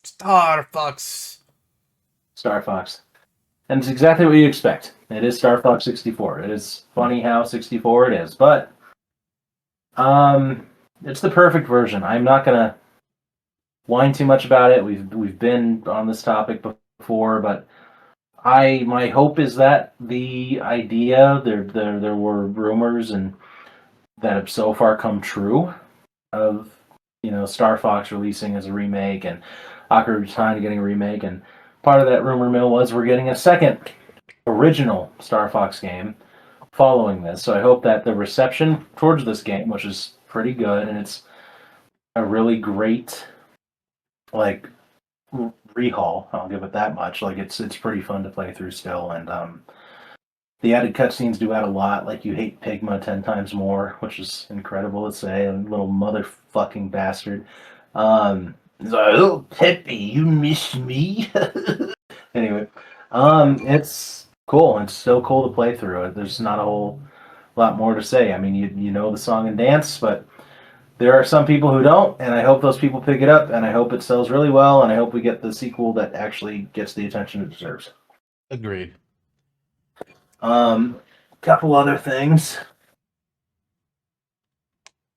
Star Fox. Star Fox. And it's exactly what you expect. It is Star Fox 64. It is funny how 64 it is, but it's the perfect version. I'm not gonna whine too much about it. We've been on this topic before, but my hope is that the idea there were rumors and that have so far come true of Star Fox releasing as a remake and Ocarina of Time getting a remake, and part of that rumor mill was we're getting a second original Star Fox game following this. So I hope that the reception towards this game, which is pretty good, and it's a really great like rehaul. I'll give it that much. Like it's pretty fun to play through still, and the added cutscenes do add a lot. Like you hate Pigma 10 times more, which is incredible to say. A little motherfucking bastard. He's like, oh Peppy, you miss me. Anyway, it's cool. It's so cool to play through it. There's not a whole lot more to say. I mean, you know the song and dance, but there are some people who don't, and I hope those people pick it up, and I hope it sells really well, and I hope we get the sequel that actually gets the attention it deserves. Agreed. Couple other things.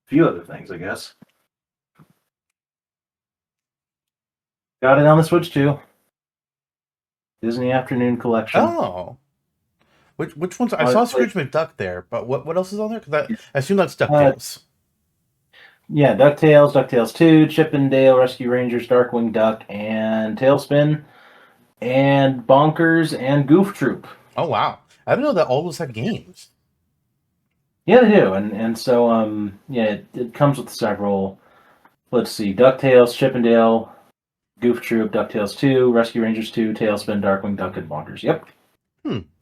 Few other things, I guess. Got it on the Switch too. Disney Afternoon Collection. Oh. Which ones? I saw Scrooge McDuck there, but what else is on there? Because I assume that's DuckTales. Yeah, DuckTales, DuckTales 2, Chip and Dale Rescue Rangers, Darkwing Duck, and Tailspin, and Bonkers, and Goof Troop. Oh, wow. I didn't know that all those had games. Yeah, they do. And so, it comes with several, let's see, DuckTales, Chip and Dale, Goof Troop, DuckTales 2, Rescue Rangers 2, Tailspin, Darkwing Duck, and Bonkers. Yep.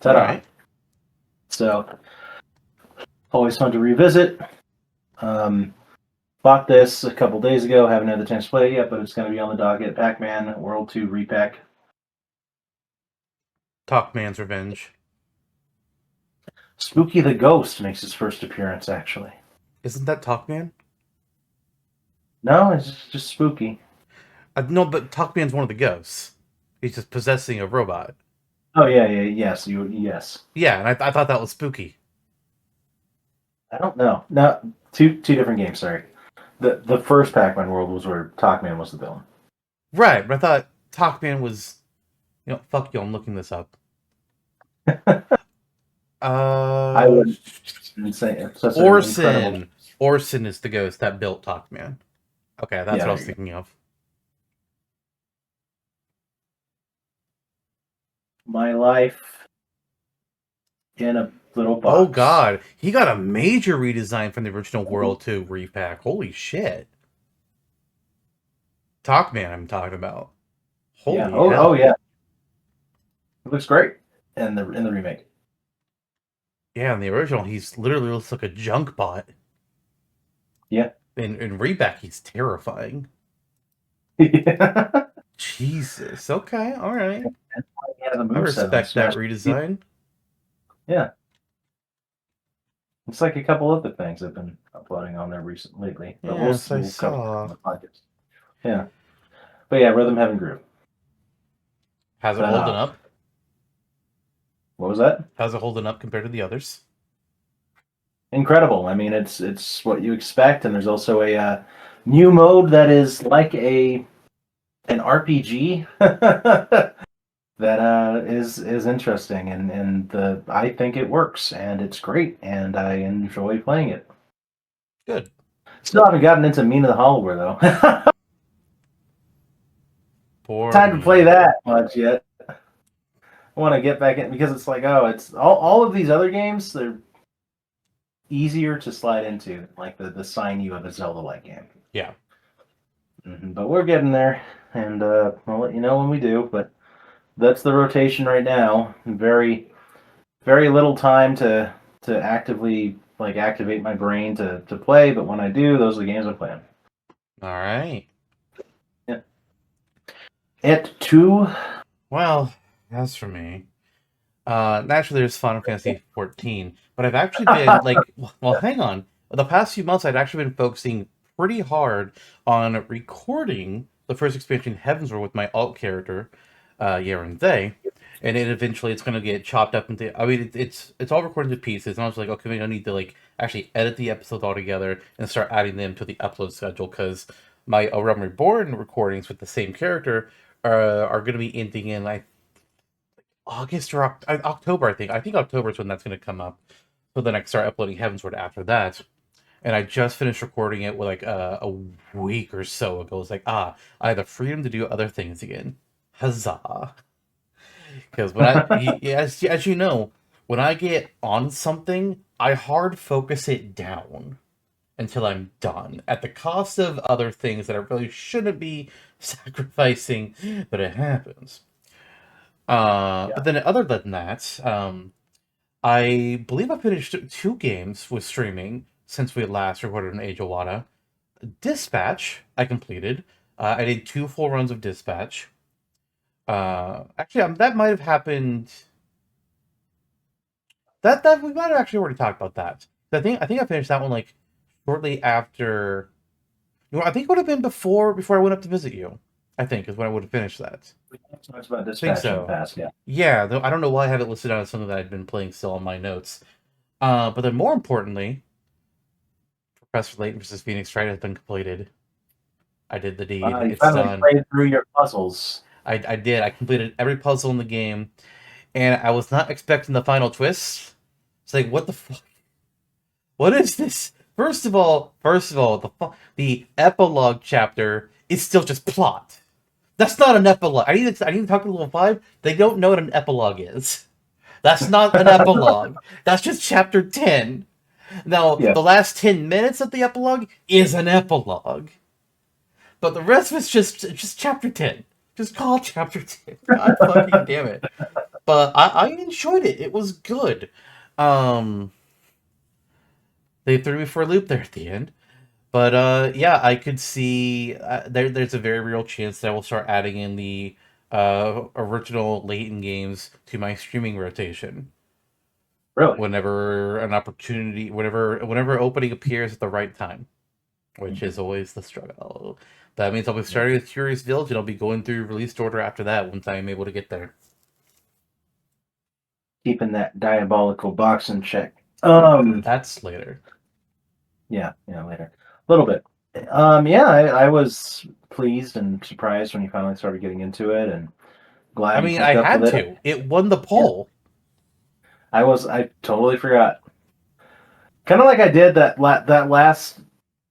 Ta-da. All right. So, always fun to revisit. Bought this a couple days ago. Haven't had the chance to play it yet, but it's going to be on the docket. Pac-Man World 2 Repack. Talkman's Revenge. Spooky the Ghost makes his first appearance, actually. Isn't that Talkman? No, it's just Spooky. No, but Talkman's one of the ghosts. He's just possessing a robot. Oh, yes. Yes. Yeah, and I thought that was Spooky. I don't know. No, two different games, sorry. The first Pac-Man World was where Talkman was the villain. Right, but I thought Talkman was... fuck you, I'm looking this up. I would say Orson. Orson is the ghost that built Talkman. Okay, that's what I was thinking of. My life in a little box. Oh god, he got a major redesign from the original World 2 repack. Holy shit. Talkman I'm talking about. Holy hell. Oh yeah. It looks great in the remake. Yeah, in the original he's literally looks like a junk bot. Yeah. In repack he's terrifying. Yeah. Jesus. Okay, alright. I respect that redesign. Yeah. It's like a couple other things I've been uploading on there lately. Yes, I saw. Yeah. But yeah, Rhythm, Heaven, Groove. How's it holding up? What was that? How's it holding up compared to the others? Incredible. I mean, it's what you expect, and there's also a new mode that is like an RPG that is interesting, and I think it works, and it's great, and I enjoy playing it. Good. Still haven't gotten into Mina the Hollower though. Time to play that much yet. I want to get back in because it's like, it's all of these other games, they're easier to slide into, like the sign you of a Zelda-like game. Yeah. But we're getting there, and I'll let you know when we do. But that's the rotation right now. Very, very little time to actively activate my brain to play. But when I do, those are the games I'm playing. All right. Yeah. It too. Well, as for me, naturally there's Final Fantasy 14, but I've actually been well, hang on. The past few months, I'd actually been focusing pretty hard on recording the first expansion, Heavensward, with my alt character, Yaren They, and then eventually it's gonna get chopped up into. I mean, it's all recorded into pieces, and I was like, okay, I need to like actually edit the episodes all together and start adding them to the upload schedule because my A Realm Reborn recordings with the same character are gonna be ending in like August or October, I think. I think October is when that's gonna come up. So then I can start uploading Heavensward after that. And I just finished recording it with like a week or so ago. It's like, I have the freedom to do other things again. Huzzah! Because when as you know, when I get on something, I hard focus it down until I'm done, at the cost of other things that I really shouldn't be sacrificing, but it happens. But Yeah. then other than that, I believe I finished 2 games with streaming since we last recorded an AJOLWTTA. Dispatch, I completed. I did 2 full runs of Dispatch. Actually, that might have happened. That we might have actually already talked about that. I think I finished that one like shortly after. I think it would have been before I went up to visit you. I think is when I would have finished that. We talked about I think Dispatch in the so. past, yeah. Yeah, though I don't know why I have it listed out as something that I'd been playing still on my notes. But then more importantly, Professor Layton versus Phoenix Wright has been completed. I did the deed. You It's finally done. played through your puzzles. I did. I completed every puzzle in the game, and I was not expecting the final twist. It's like, what the fuck? What is this? First of all, the epilogue chapter is still just plot. That's not an epilogue. I need to talk to level 5. They don't know what an epilogue is. That's not an epilogue. That's just chapter 10. Now, Yeah. the last 10 minutes of the epilogue is an epilogue. But the rest of it's just chapter 10. Just call it chapter 10. God fucking damn it. But I enjoyed it. It was good. Um they threw me for a loop there at the end. But yeah, I could see there's a very real chance that I will start adding in the original Layton games to my streaming rotation Really? whenever an opportunity, whenever opening appears at the right time, which Mhm. is always the struggle. That means I'll be starting with Curious Village and I'll be going through released order after that once I'm able to get there. Keeping that diabolical box in check. That's later. Yeah, later. A little bit. Yeah, I was pleased and surprised when you finally started getting into it, and I glad you mean, I kept up with had it. to. It won the Yeah, poll. I totally forgot. Kind of like I did that last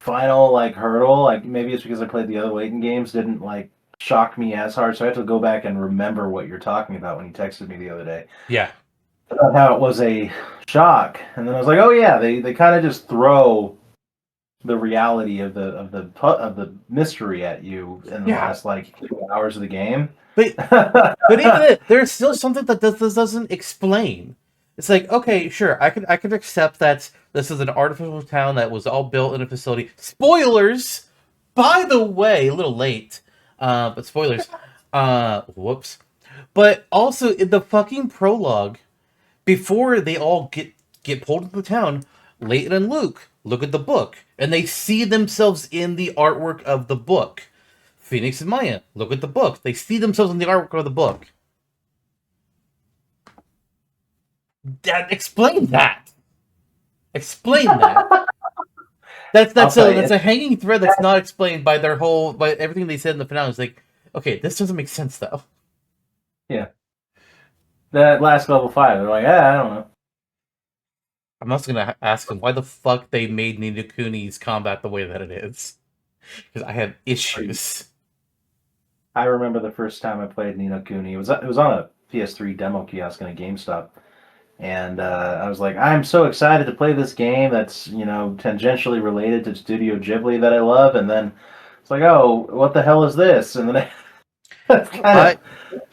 final like hurdle. Like maybe it's because I played the other Layton games, didn't like shock me as hard, so I have to go back and remember what you're talking about when you texted me the other day. Yeah. About how it was a shock, and then I was like, oh yeah, they kind of just throw the reality of the mystery at you in the Yeah. last like 2 hours of the game. But even there's still something that this doesn't explain. It's like, okay, sure, I could accept that this is an artificial town that was all built in a facility. Spoilers, by the way, a little late, but spoilers. Whoops. But also in the fucking prologue, before they all get pulled into the town, Leighton and Luke look at the book and they see themselves in the artwork of the book. Phoenix and Maya look at the book. They see themselves in the artwork of the book. Explain that. Explain that. That's I'll that's tell a you, that's a hanging thread that's not explained by by everything they said in the finale. It's like, okay, this doesn't make sense though. yeah, that last level 5. They're like, I don't know. I'm also gonna ask him why the fuck they made Ni no Kuni's combat the way that it is, because I have issues. I remember the first time I played Ni no Kuni. It was on a PS3 demo kiosk in a GameStop, and I was like, I'm so excited to play this game that's tangentially related to Studio Ghibli that I love, and then it's like, oh, what the hell is this? And then that's kind I of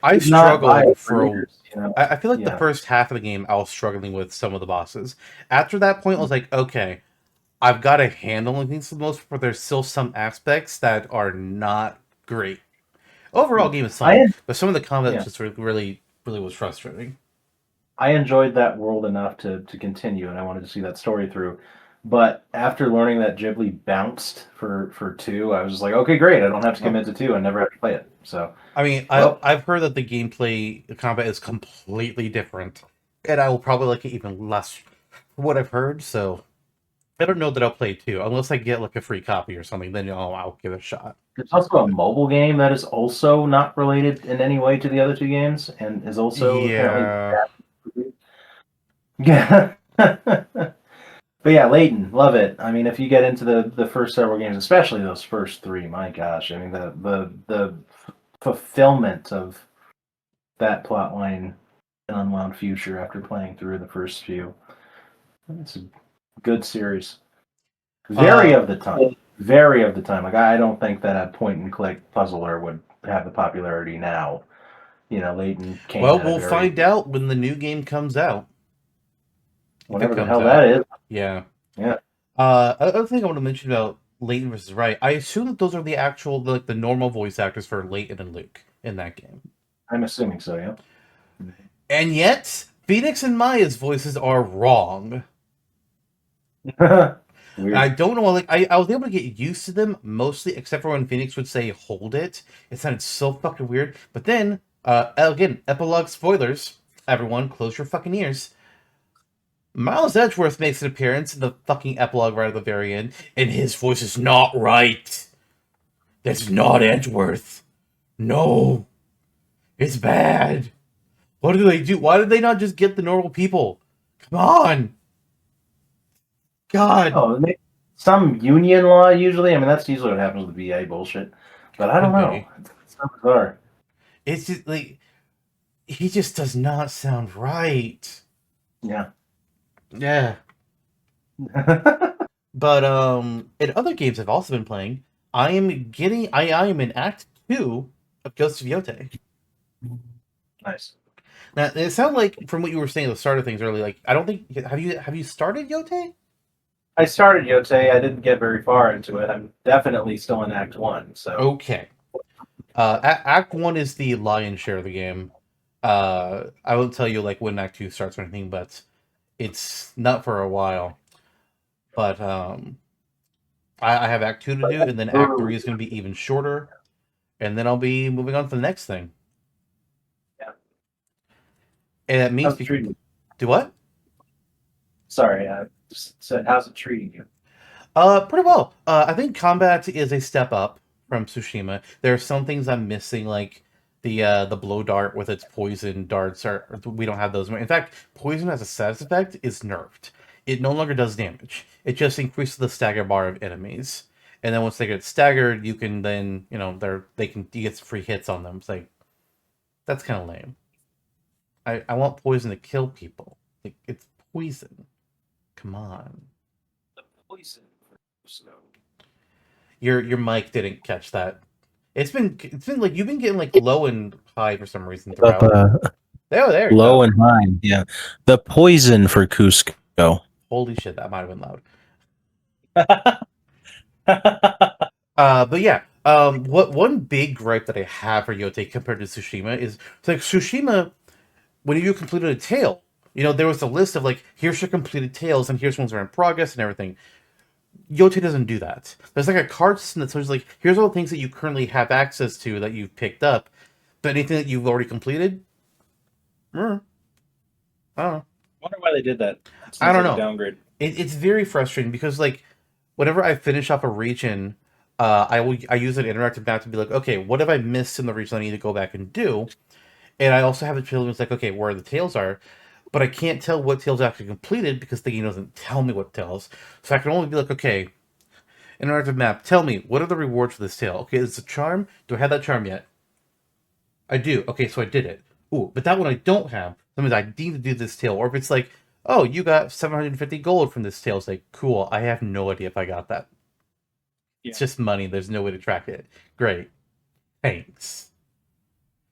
I did not buy struggled it for for years. I feel like the Yeah. first half of the game I was struggling with some of the bosses. After that point, I was like, okay, I've got a handle on things for the most part, but there's still some aspects that are not great. Overall, Yeah. game is I fine, but some of the combat yeah. just really was frustrating. I enjoyed that world enough to continue, and I wanted to see that story through. But after learning that Ghibli bounced for 2, I was just like, okay, great. I don't have to commit to 2 and never have to play it. So, I mean, well, I've heard that the gameplay, the combat is completely different, and I will probably like it even less from what I've heard. So I don't know that I'll play two unless I get like a free copy or something. Then I'll give it a shot. there's also a mobile game that is also not related in any way to the other 2 games and is also apparently Yeah. yeah. But yeah, Leighton, love it. I mean, if you get into the first several games, especially those first 3, my gosh, I mean the fulfillment of that plot line in Unwound Future after playing through the first few. It's a good series. Very of the time. Very of the time. Like I don't think that a point and click puzzler would have the popularity now. You know, Leighton came Well, at a we'll very find out when the new game comes out. If it whatever the comes hell out. that is. Yeah. Yeah. Other thing I want to mention about Leighton versus Wright, I assume that those are the actual, like the normal voice actors for Leighton and Luke in that game. I'm assuming so, yeah. And yet, Phoenix and Maya's voices are wrong. Weird. I don't know, like, I was able to get used to them mostly, except for when Phoenix would say, hold it. It sounded so fucking weird. But then, again, epilogue spoilers. Everyone, close your fucking ears. Miles Edgeworth makes an appearance in the fucking epilogue right at the very end, and his voice is not right. That's not Edgeworth. No. It's bad. What do they do? Why did they not just get the normal people? Come on. God. Oh, some union law usually. I mean, that's usually what happens with the VA bullshit. But I don't know. It's so bizarre. It's just like he just does not sound right. Yeah. Yeah. But in other games I've also been playing, I am in Act 2 of Ghost of Yotei. Nice. Now it sounded like from what you were saying at the start of things earlier, like I don't think have you started Yotei? I started Yotei. I didn't get very far into it. I'm definitely still in Act 1. So Okay. Act 1 is the lion's share of the game. I won't tell you like when Act 2 starts or anything, but it's not for a while. But I have Act 2 to do, and then Act 3 is going to be even shorter, and then I'll be moving on to the next thing. Yeah. And that means how's it treating you? Do what? Sorry, I just said how's it treating you? Pretty well. I think combat is a step up from Tsushima. There are some things I'm missing, like the blow dart with its poison darts. We don't have those. In fact, poison as a status effect is nerfed. It no longer does damage. It just increases the stagger bar of enemies. And then once they get staggered, you can then you get free hits on them. It's like that's kind of lame. I want poison to kill people. It's poison. Come on. The poison for snow. Your mic didn't catch that. It's been like you've been getting like low and high for some reason throughout. There you low go. and high. Yeah, the poison for Cusco. Holy shit, that might have been loud. But yeah, what one big gripe that I have for Yotei compared to Tsushima is it's like Tsushima, when you completed a tale, there was a list of like here's your completed tales and here's ones that are in progress and everything. Yotei doesn't do that. There's like a card system that says like here's all the things that you currently have access to that you've picked up, but anything that you've already completed, I don't know. I wonder why they did that. I don't know. Downgrade. It's very frustrating because like whenever I finish off a region, I use an interactive map to be like, okay, what have I missed in the region I need to go back and do? And I also have a feeling it's like, okay, where the tails are, but I can't tell what tails actually completed because the game doesn't tell me what tails. So I can only be like, okay, interactive map, tell me what are the rewards for this tail? Okay, it's a charm. Do I have that charm yet? I do. Okay, so I did it. Ooh, but that one I don't have. That means I need to do this tail. Or if it's like, oh, you got 750 gold from this tail. It's like, cool. I have no idea if I got that. Yeah. It's just money. There's no way to track it. Great. Thanks.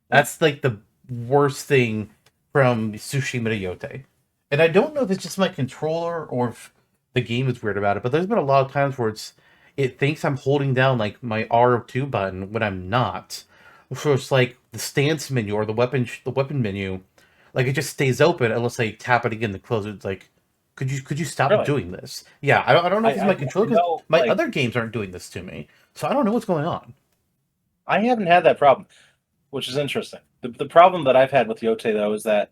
That's like the worst thing from Tsushima to Yotei. And I don't know if it's just my controller or if the game is weird about it, but there's been a lot of times where it thinks I'm holding down like my R2 button when I'm not. So it's like the stance menu or the weapon menu, like it just stays open unless I tap it again to close it. It's like, Could you stop Really? doing this? Yeah, I don't know if it's my controller because know, my like, other games aren't doing this to me, so I don't know what's going on. I haven't had that problem, which is interesting. The problem that I've had with Yote though is that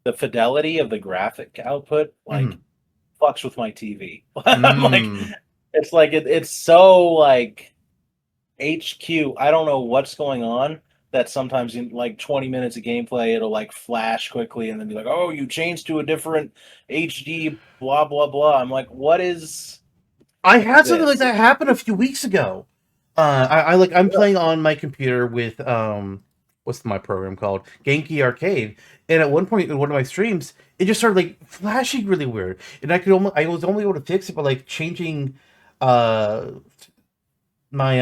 the fidelity of the graphic output like Hmm. fucks with my TV. I'm like, Mm. it's like it's so like HQ. I don't know what's going on. That sometimes in like 20 minutes of gameplay, it'll like flash quickly and then be like, "Oh, you changed to a different HD." Blah blah blah. I'm like, what is I had something like this? that happen a few weeks ago. I'm playing on my computer with what's my program called? Genki Arcade. And at one point in one of my streams, it just started like flashing really weird. And I was only able to fix it by like changing uh my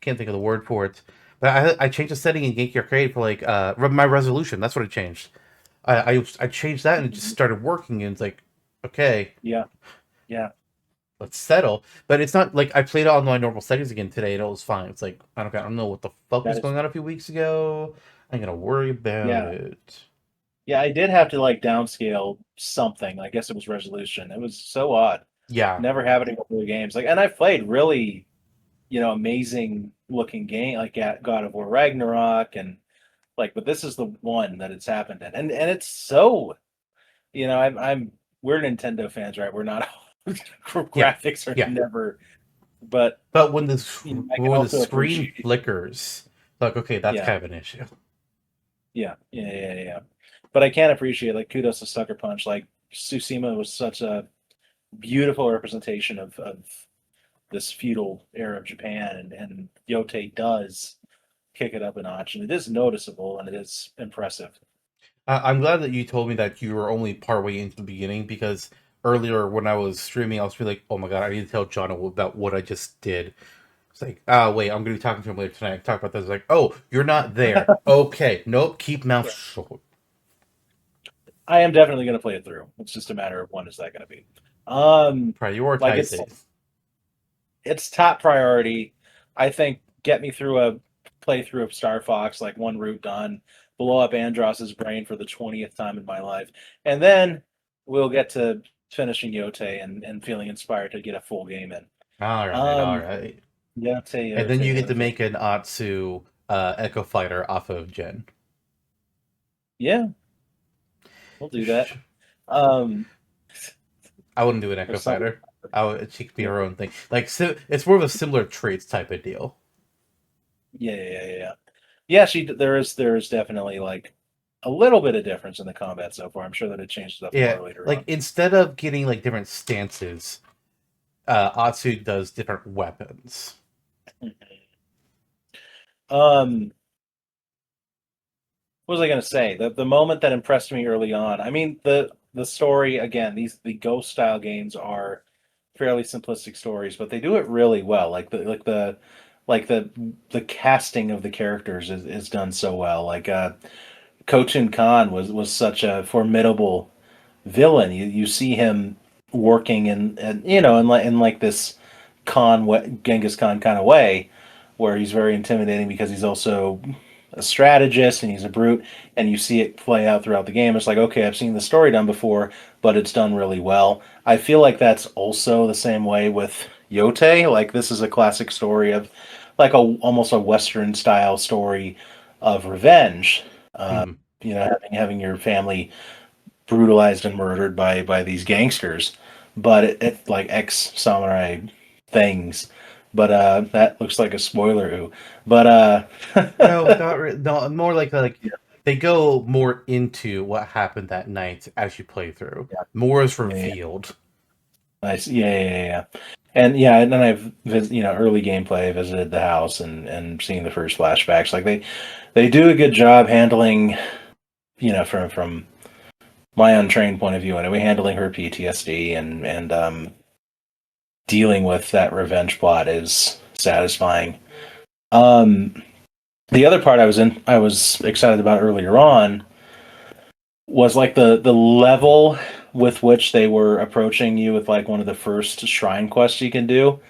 can't think of the word for it. But I changed the setting in Genki Arcade for like my resolution. That's what I changed. I changed that and it just started working and it's like okay, Yeah, yeah. let's settle. But it's not like I played it on my normal settings again today and it was fine. It's like I don't know what the fuck That was is going on a few weeks ago. I'm gonna worry about yeah. it. Yeah, I did have to like downscale something. I guess it was resolution. It was so odd. Yeah, Never happening with the games. Like, and I've played really, amazing looking game like God of War Ragnarok and like, but this is the one that it's happened in, and it's so, I'm we're Nintendo fans, right? We're not yeah, graphics are yeah. never, but But I can when the also screen appreciate, flickers, like okay, that's yeah, kind of an issue. yeah. But I can appreciate like kudos to Sucker Punch. Like Tsushima was such a beautiful representation of this feudal era of Japan, and Yote does kick it up a notch, and it is noticeable and it is impressive. I'm glad that you told me that you were only partway into the beginning because earlier when I was streaming, I was really like, oh my god, I need to tell Jonno about what I just did. It's like, wait, I'm going to be talking to him later tonight. Talk about this. Like, oh, you're not there. Okay, nope, keep mouth Yeah. shut. I am definitely going to play it through. It's just a matter of when is that going to be. Um, like Prioritize it. it's top priority. I think get me through a playthrough of Star Fox, like one route done, blow up Andross's brain for the 20th time in my life, and then we'll get to finishing Yote and feeling inspired to get a full game in. All right, all Um, right. And then you get to Yote. make an Atsu Echo Fighter off of Gen. Yeah, we'll do that. Um, I wouldn't do an Echo there's some, Fighter. She could be yeah, her own thing. Like, it's more of a similar traits type of deal. yeah. Yeah, there is definitely like a little bit of difference in the combat so far. I'm sure that it changes up Yeah, more later like on. instead of getting like different stances, Atsu does different weapons. Um, what was I going to say? The moment that impressed me early on. I mean, the story again. The Ghost style games are fairly simplistic stories, but they do it really well. Like the casting of the characters is done so well. Like Kochin Khan was such a formidable villain. You see him working in like this Genghis Khan kind of way, where he's very intimidating because he's also a strategist and he's a brute, and you see it play out throughout the game. It's like, okay, I've seen the story done before, but it's done really well. I feel like that's also the same way with Yote. Like this is a classic story of like almost a Western style story of revenge. Hmm. Having your family brutalized and murdered by these gangsters, but it like ex samurai things. But that looks like a spoiler. Ooh. But No, no, more like they go more into what happened that night as you play through. yeah, More is yeah, revealed. nice, yeah. And then early gameplay. I visited the house and seeing the first flashbacks. Like they do a good job handling, from my untrained point of view anyway, handling her PTSD and dealing with that revenge plot is satisfying. Um, the other part I was excited about earlier on was like the level with which they were approaching you with like one of the first shrine quests you can do.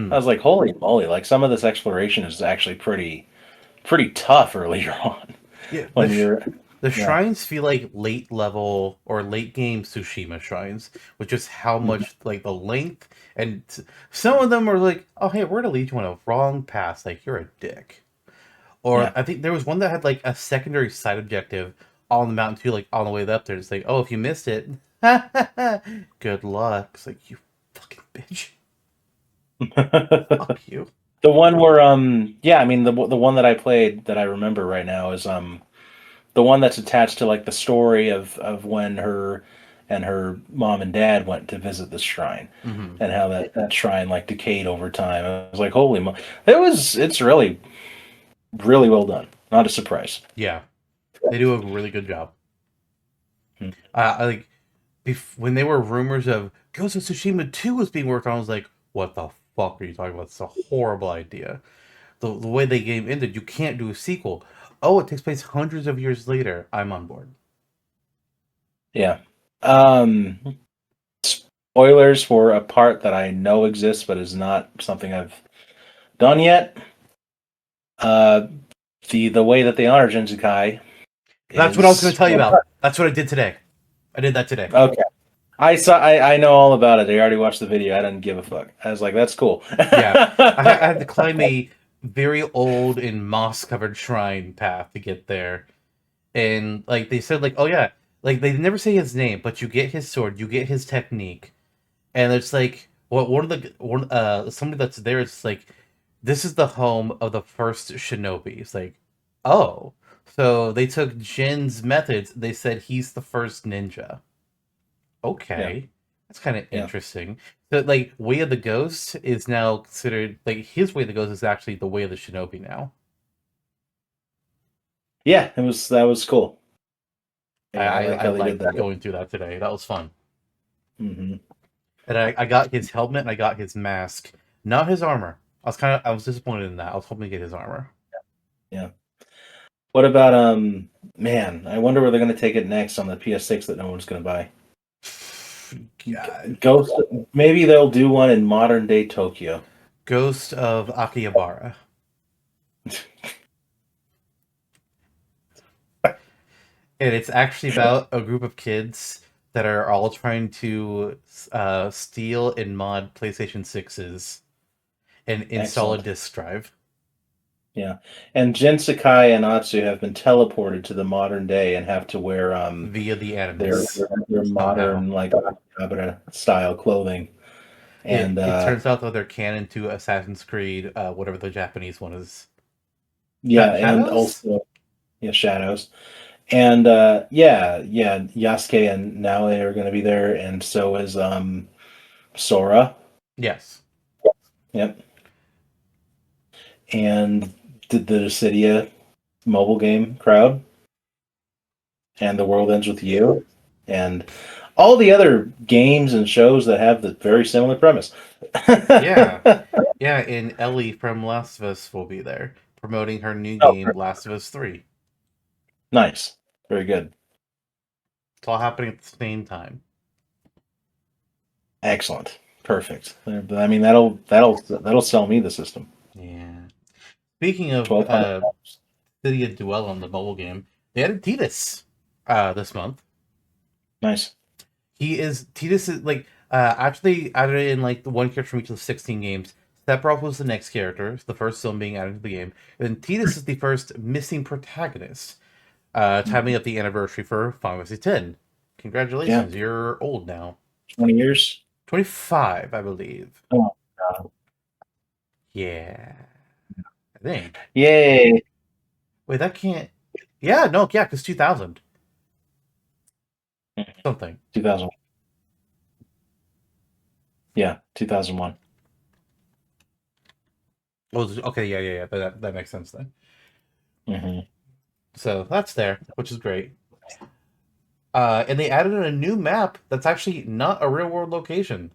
I Hmm. was like, holy moly! Like some of this exploration is actually pretty tough earlier on Yeah, when you're. The Yeah. shrines feel like late level or late game Tsushima shrines, with just how much like the length, and some of them are like, oh hey, we're gonna lead you on a wrong path, like you're a dick. Or Yeah. I think there was one that had like a secondary side objective on the mountain too, like on the way up there. It's like, oh, if you missed it, good luck. It's like, you fucking bitch. Fuck you. The one where yeah, I mean the one that I played that I remember right now is the one that's attached to like the story of when her and her mom and dad went to visit this shrine Hmm. and how that shrine like decayed over time. I was like, holy mo, it's really really well done. Not a surprise. Yeah, they do a really good job. Hmm. I like when there were rumors of Ghost of Tsushima 2 was being worked on, I was like, what the fuck are you talking about? It's a horrible idea. The way the game ended, you can't do a sequel. Oh, it takes place hundreds of years later. I'm on board. Yeah. Spoilers for a part that I know exists but is not something I've done yet. Uh, the way that they honor Jinzukai That's what I was going to is tell you about. That's what I did today. I did that today. okay. I know all about it. I already watched the video. I didn't give a fuck. I was like, that's cool. Yeah, I had to climb a very old and moss-covered shrine path to get there, and like they said, like, oh yeah, like they never say his name, but you get his sword, you get his technique, and it's like somebody that's there. It's like this is the home of the first shinobi. It's like, oh, so they took Jin's methods. They said he's the first ninja. Okay, that's kind of Yeah. interesting. So, like, Way of the Ghost is now considered like his Way of the Ghost is actually the Way of the Shinobi now. Yeah, that was cool. Yeah, I like I how they did liked that. going through that today. That was fun. Hmm. And I got his helmet and I got his mask, not his armor. I was disappointed in that. I was hoping to get his armor. Yeah. What about man, I wonder where they're gonna take it next on the PS6 that no one's gonna buy. Ghost, maybe they'll do one in modern day Tokyo. Ghost of Akihabara. And it's actually about a group of kids that are all trying to steal and mod PlayStation 6s and install a Excellent. disk drive. Yeah. And Jin Sakai and Atsu have been teleported to the modern day and have to wear Via the their Animus. their modern like Akihabara style clothing. And It turns out that they're canon to Assassin's Creed, whatever the Japanese one is. yeah, and Shadows? also Shadows. And Yasuke and Naoe are gonna be there, and so is Sora. Yes. Yep. And the Dissidia mobile game crowd, and The World Ends With You, and all the other games and shows that have the very similar premise. Yeah. Yeah, and Ellie from Last of Us will be there, promoting her new game, Last of Us 3. Nice. Very good. It's all happening at the same time. Excellent. Perfect. I mean, that'll sell me the system. Yeah. Speaking of 1,200. City of Duel on the mobile game, they added Tidus this month. Nice. Tidus is like actually added in like the one character from each of the 16 games. Sephiroth was the next character, the first film being added to the game. And then Tidus is the first missing protagonist. Timing up the anniversary for Final Fantasy X. Congratulations, you're old now. 20 years? 25, I believe. Oh, God. Yeah. I think. Yay. Wait, that can't. Yeah, no, yeah, because 2000. Something. 2000. Yeah, 2001. Oh, okay, yeah. That makes sense then. Mm-hmm. So that's there, which is great. And they added in a new map that's actually not a real world location.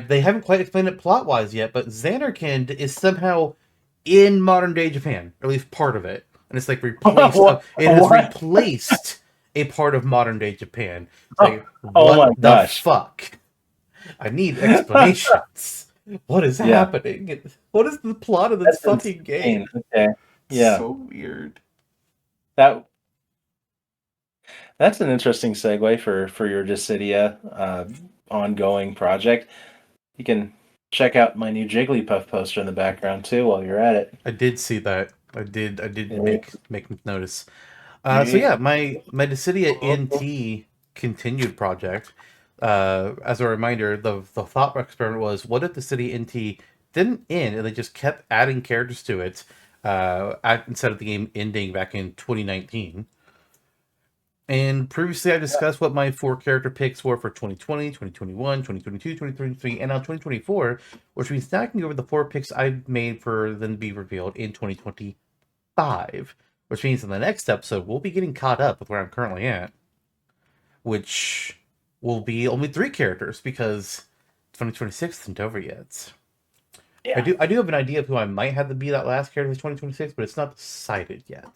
They haven't quite explained it plot wise yet, but Zanarkand is somehow in modern day Japan, or at least part of it, and it's like replaced. It has replaced a part of modern day Japan. It's like, what the fuck? I need explanations. What is happening? What is the plot of this fucking game? Okay. Yeah. So weird. That That's an interesting segue for your Dissidia ongoing project. You can check out my new Jigglypuff poster in the background too while you're at it. I did see that. I did Yeah. make notice. So Yeah. yeah, my Dissidia NT continued project. As a reminder, the thought experiment was, what if the City NT didn't end and they just kept adding characters to it, instead of the game ending back in 2019? And previously, I discussed what my 4 character picks were for 2020, 2021, 2022, 2023, and now 2024, which means stacking over the 4 picks I made for them to be revealed in 2025, which means in the next episode, we'll be getting caught up with where I'm currently at, which will be only 3 characters because 2026 isn't over yet. Yeah. I do have an idea of who I might have to be that last character for 2026, but it's not decided yet.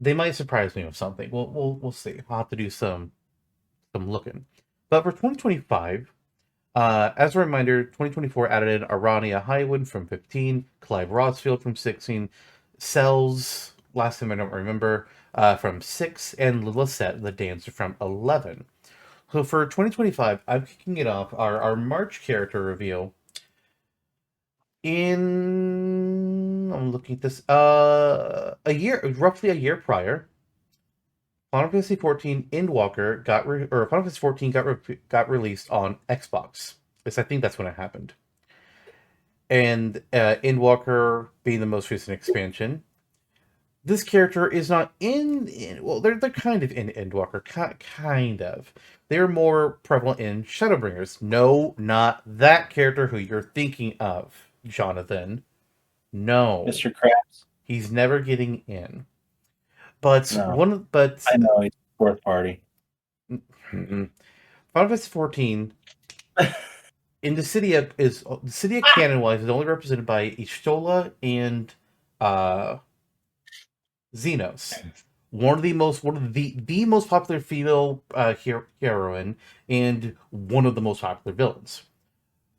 They might surprise me with something. We'll see. I'll have to do some looking. But for 2025, as a reminder, 2024 added in Arania Highwood from 15, Clive Rossfield from 16, Cells, last name I don't remember, from 6, and Lisette the Dancer from 11. So for 2025, I'm kicking it off our March character reveal in, I'm looking at this, roughly a year prior. Final Fantasy 14 Endwalker or Final Fantasy 14 got released on Xbox. Yes, I think that's when it happened. And Endwalker being the most recent expansion, this character is not well, they're kind of in Endwalker, kind of. They're more prevalent in Shadowbringers. No, not that character who you're thinking of, Jonathan. No, Mr. Krabs. he's never getting in. But No. but I know he's fourth party. Final Fantasy 14 in the city of canon wise is only represented by Ishtola and Xenos. One of the most popular female heroine and one of the most popular villains.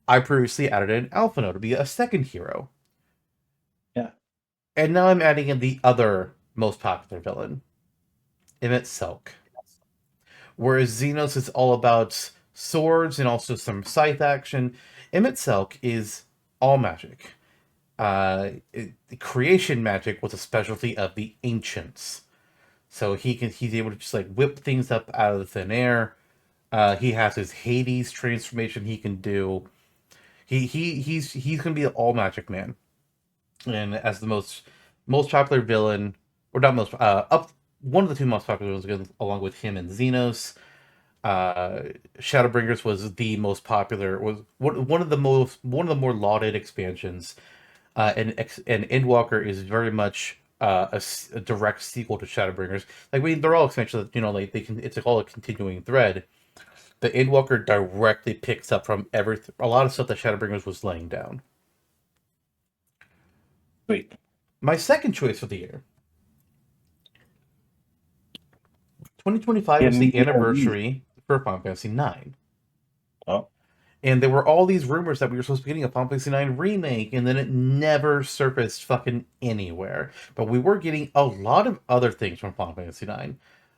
I previously added in Alphino to be a second hero. Yeah. And now I'm adding in the other most popular villain, Emmett Selk. Whereas Xenos is all about swords and also some scythe action, Emmett Selk is all magic. Creation magic was a specialty of the ancients, so he's able to just like whip things up out of the thin air. He has his Hades transformation he can do. He's gonna be an all magic man, and as the most popular villain, or not most up one of the 2 most popular villains, along with him and Xenos. Shadowbringers was the most popular, was one of the more lauded expansions, and Endwalker is very much a direct sequel to Shadowbringers. Like, I mean, they're all expansions, like they can, it's all a continuing thread. The Endwalker directly picks up from a lot of stuff that Shadowbringers was laying down. Sweet. My second choice for the year, 2025 was the anniversary for Final Fantasy IX. Oh. And there were all these rumors that we were supposed to be getting a Final Fantasy IX remake, and then it never surfaced fucking anywhere. But we were getting a lot of other things from Final Fantasy IX.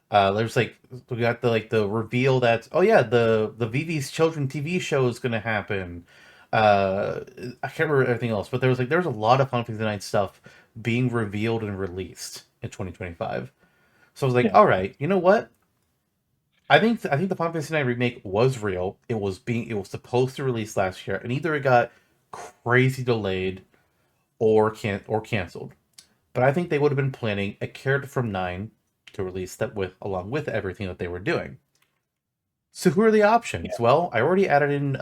There's like, we got the reveal that, oh yeah, the Vivi's Children TV show is gonna happen. I can't remember everything else, but there was a lot of Final Fantasy IX stuff being revealed and released in 2025. So I was like, Yeah. all right, you know what? I think the Final Fantasy IX remake was real. It was supposed to release last year, and either it got crazy delayed or canceled. But I think they would have been planning a character from 9 to release that along with everything that they were doing. So who are the options? Yeah. Well, I already added in did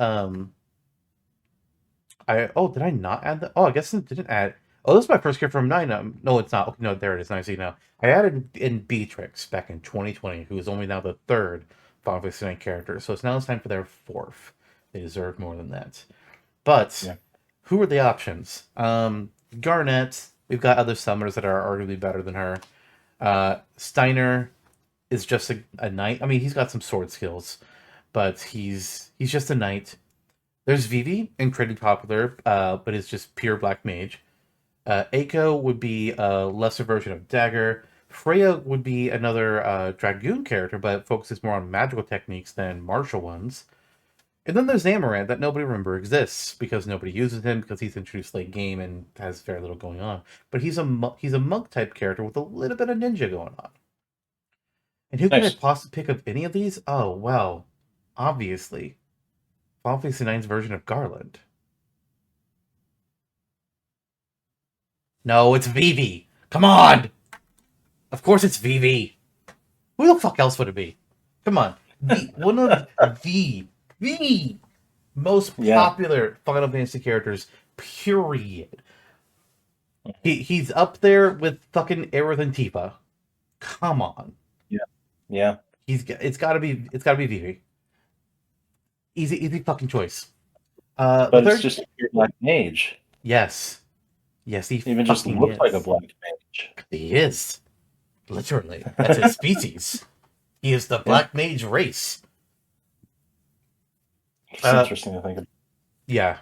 I not add that? Oh, I guess I didn't add. Oh, this is my first character from 9. No, it's not. Okay, no, there it is. I see now. I added in Beatrix back in 2020, who is only now the 3rd Final Fantasy IX character. So it's time for their 4th. They deserve more than that. But who are the options? Garnet. We've got other summoners that are arguably better than her. Steiner is just a knight. I mean, he's got some sword skills, but he's just a knight. There's Vivi, incredibly popular, but it's just pure black mage. Eiko would be a lesser version of Dagger. Freya would be another dragoon character, but focuses more on magical techniques than martial ones. And then there's Amaranth that nobody remember exists because nobody uses him because he's introduced late game and has very little going on. But he's a monk type character with a little bit of ninja going on. And who could I Nice. possibly pick of any of these? Oh well, obviously, Final Fantasy IX's version of Garland. No, it's Vivi. Come on. Of course it's Vivi. Who the fuck else would it be? Come on. One of the most Yeah. popular Final Fantasy characters, period. He's up there with fucking Aerith and Tifa. Come on. Yeah. It's gotta be Vivi. Easy fucking choice. But The it's third, just a pure black mage. yes. Yes, he Even just fucking looks is. like a black mage. He is. Literally. That's his species. He is the Black Mage race. It's interesting to think of. Yeah.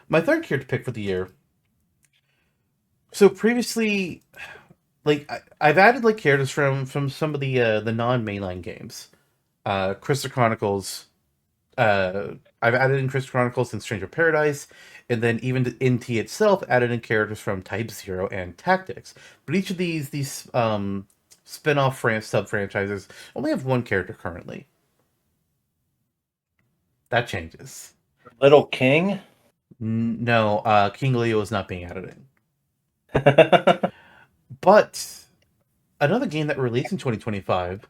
My third character pick for the year. So previously, like I've added like characters from some of the non-mainline games. Crystal Chronicles. I've added in Crystal Chronicles and Stranger Paradise, and then even NT itself added in characters from Type Zero and Tactics. But each of these spin-off sub-franchises only have one character currently. That changes. Little King? No, King Leo is not being added in. But another game that released in 2025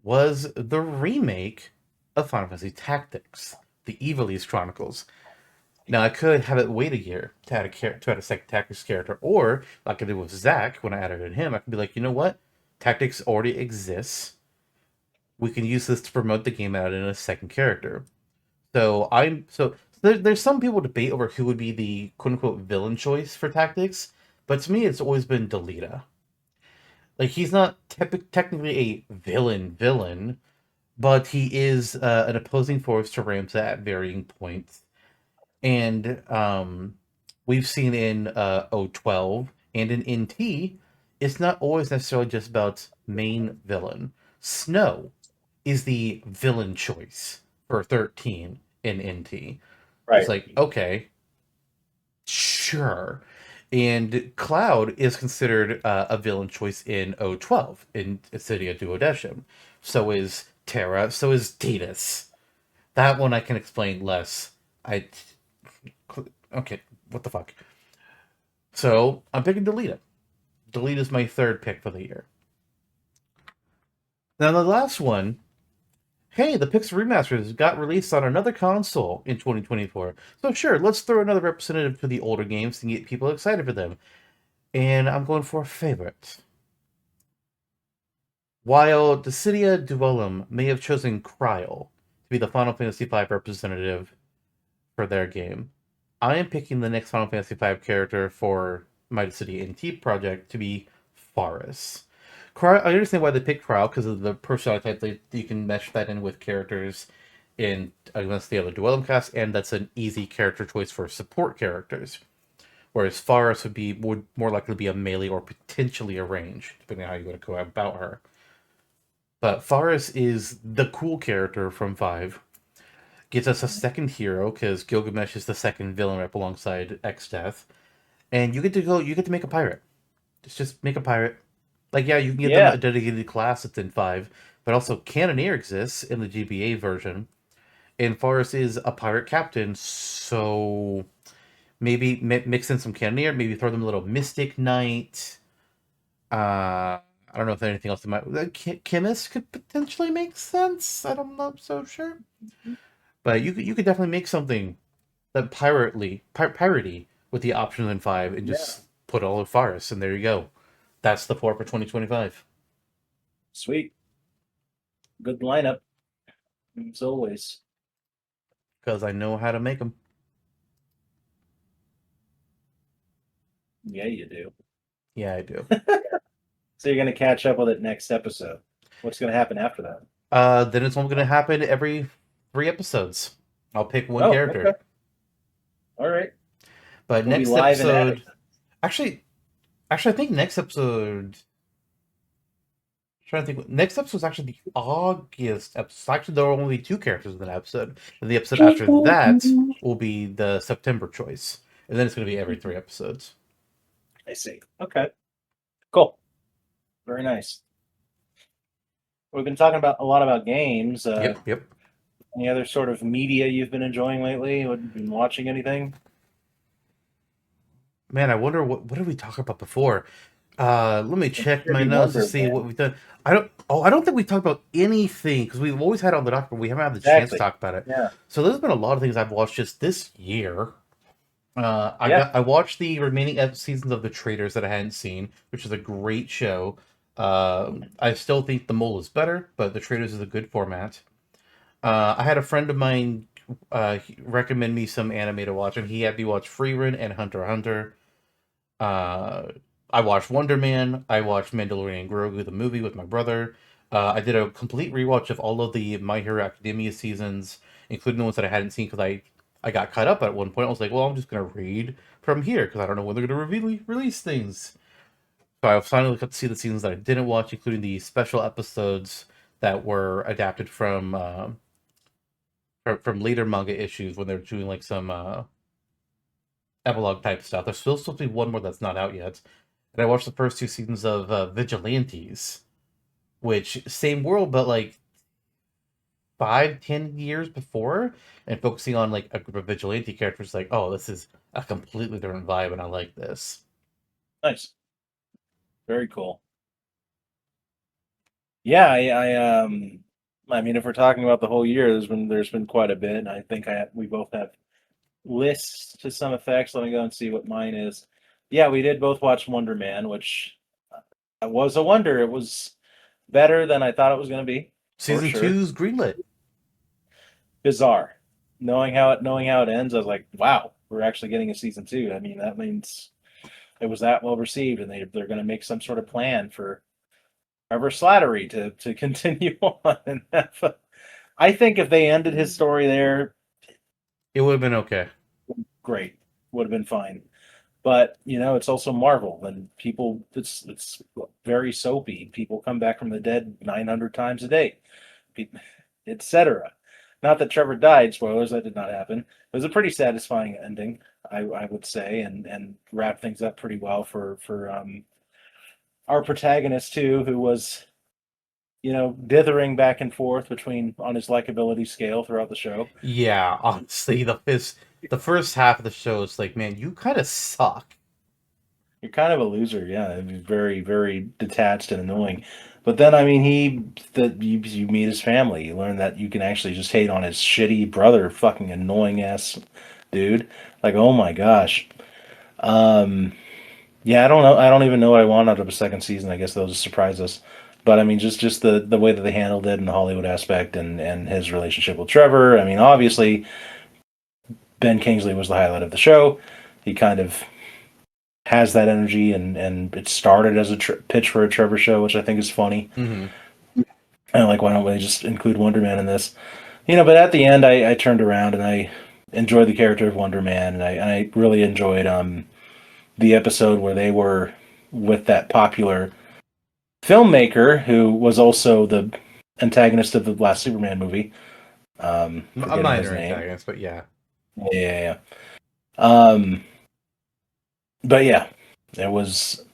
was the remake of Final Fantasy Tactics, the Ivalice Chronicles. Now I could have it wait a year to add a second Tactics character, or like I did with Zach when I added in him, I could be like, you know what, Tactics already exists. We can use this to promote the game and add in a second character. There's some people debate over who would be the quote unquote villain choice for Tactics, but to me it's always been Delita. Like he's not technically a villain, but he is an opposing force to Ramsa at varying points. And we've seen in 012 and in NT, it's not always necessarily just about main villain. Snow is the villain choice for 13 in NT. Right. It's like, okay, sure. And Cloud is considered a villain choice in 012 in Cydia Duodecim. So is Terra, so is Tidus. That one I can explain less. Okay, what the fuck? So I'm picking Delita. Delita is my third pick for the year. Now the last one, hey, the Pixel Remasters got released on another console in 2024. So sure, let's throw another representative to the older games to get people excited for them. And I'm going for a favorite. While Dissidia Duolim may have chosen Kryl to be the Final Fantasy V representative for their game, I am picking the next Final Fantasy V character for my Dissidia NT project to be Faris. I understand why they picked Kryl because of the personality type. You can mesh that in with characters in against the other Duolim cast, and that's an easy character choice for support characters. Whereas Faris would more likely be a melee or potentially a range, depending on how you want to go about her. But Faris is the cool character from 5. Gives us a second hero, because Gilgamesh is the second villain rep alongside X-Death. And you get to make a pirate. Just make a pirate. Like, yeah, you can give them a dedicated class that's in 5, but also Cannoneer exists in the GBA version. And Faris is a pirate captain, so maybe mix in some Cannoneer, maybe throw them a little Mystic Knight. I don't know if there's anything else that might... Chemist could potentially make sense. I'm not so sure. But you could definitely make something that piratey with the options in 5 and just put all of Faris, and there you go. That's the 4 for 2025. Sweet. Good lineup. As always. Because I know how to make them. Yeah, you do. Yeah, I do. So you're going to catch up with it next episode. What's going to happen after that? Then it's only going to happen every 3 episodes. I'll pick one character. Okay. All right. But We'll next live episode... Actually, I think next episode... Trying to think. Next episode is actually the August episode. Actually, there will only be 2 characters in that episode. And the episode after that will be the September choice. And then it's going to be every 3 episodes. I see. Okay. Cool. Very nice. We've been talking about a lot about games. Yep. Any other sort of media you've been enjoying lately? Been watching anything? Man, I wonder what did we talk about before? Let me check my Pretty notes to Wonder, see man. what we've done. I don't think we talked about anything because we've always had it on the dock, but we haven't had the chance to Exactly. talk about it. Yeah. So there's been a lot of things I've watched just this year. Yeah. I watched the remaining seasons of The Traitors that I hadn't seen, which is a great show. I still think The Mole is better, but The Traitors is a good format. I had a friend of mine recommend me some anime to watch, and he had me watch Freerun and Hunter x Hunter. I watched Wonder Man. I watched Mandalorian Grogu, the movie, with my brother. I did a complete rewatch of all of the My Hero Academia seasons, including the ones that I hadn't seen because I got caught up at one point. I was like, well, I'm just going to read from here because I don't know when they're going to release things. So I finally got to see the seasons that I didn't watch, including the special episodes that were adapted from later manga issues when they're doing like some epilogue type stuff. There's still supposed to be one more that's not out yet. And I watched the first 2 seasons of Vigilantes, which same world but like 5-10 years before, and focusing on like a group of vigilante characters. Like, oh, this is a completely different vibe, and I like this. Nice. Very cool. Yeah, I mean, if we're talking about the whole year, there's been quite a bit. I think we both have lists to some effects. Let me go and see what mine is. Yeah, we did both watch Wonder Man, which was a wonder. It was better than I thought it was going to be. Season sure. 2's greenlit. Bizarre. Knowing how it ends, I was like, wow, we're actually getting a season 2. I mean, that means it was that well received, and they're going to make some sort of plan for Trevor Slattery to continue on. And I think if they ended his story there, it would have been okay. Great, would have been fine. But it's also Marvel, and people, it's very soapy. People come back from the dead 900 times a day, etc. Not that Trevor died. Spoilers, that did not happen. It was a pretty satisfying ending, I would say, and wrapped things up pretty well for our protagonist too, who was dithering back and forth on his likability scale throughout the show. Yeah, honestly, the first half of the show is like, man, you kind of suck. You're kind of a loser, yeah. Very, very detached and annoying. But then, I mean, you meet his family. You learn that you can actually just hate on his shitty brother, fucking annoying ass dude. Like, oh my gosh. Yeah, I don't know. I don't even know what I want out of a second season. I guess they'll just surprise us. But I mean, just the way that they handled it and the Hollywood aspect and his relationship with Trevor. I mean, obviously, Ben Kingsley was the highlight of the show. He kind of has that energy, and it started as a pitch for a Trevor show, which I think is funny. Mm-hmm. And like, why don't we just include Wonder Man in this? But at the end, I turned around and I enjoyed the character of Wonder Man, and I really enjoyed the episode where they were with that popular filmmaker who was also the antagonist of the last Superman movie. A minor antagonist, but yeah. Yeah. But yeah, it was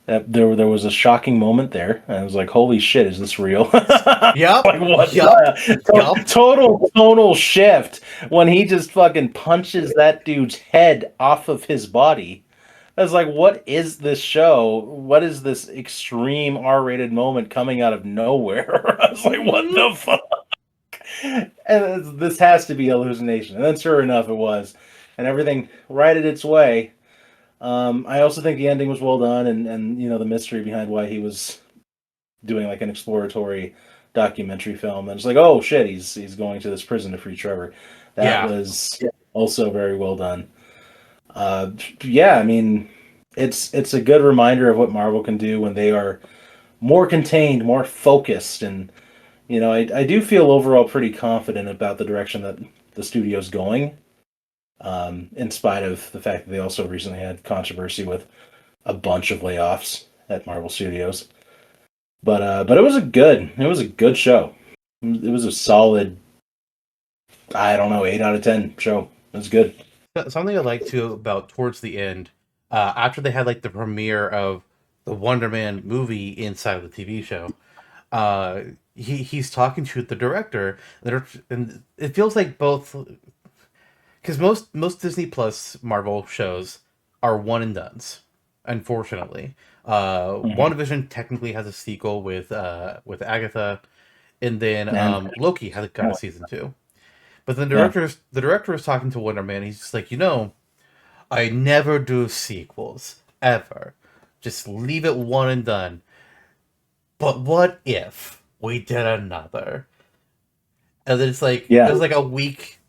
there was a shocking moment there, and I was like, "Holy shit, is this real?" Yep. Like, what? Yep. Total tonal shift when he just fucking punches that dude's head off of his body. I was like, "What is this show? What is this extreme R-rated moment coming out of nowhere?" I was like, "What the fuck?" And this has to be a hallucination. And then, sure enough, it was, and everything righted its way. I also think the ending was well done, and the mystery behind why he was doing like an exploratory documentary film. And it's like, oh shit, he's going to this prison to free Trevor. That was also very well done. Yeah, I mean, it's a good reminder of what Marvel can do when they are more contained, more focused, and I do feel overall pretty confident about the direction that the studio's going. In spite of the fact that they also recently had controversy with a bunch of layoffs at Marvel Studios. But it was a good show. It was a solid, I don't know, 8 out of 10 show. It was good. Something I like too about towards the end, after they had like the premiere of the Wonder Man movie inside of the TV show, uh, he's talking to the director, and it feels like both, because most Disney Plus Marvel shows are one and dones, unfortunately. Mhm. WandaVision technically has a sequel with Agatha, and then And Loki has got a season two. But then yeah, the director is talking to Wonder Man. He's just like, I never do sequels ever. Just leave it one and done. But what if we did another? And then it's like it yeah, was like a week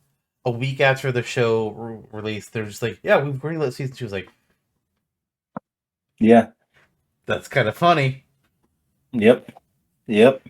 after the show released. They're just like, yeah, we've greenlit season two. Was like, yeah, that's kind of funny. yep, yep.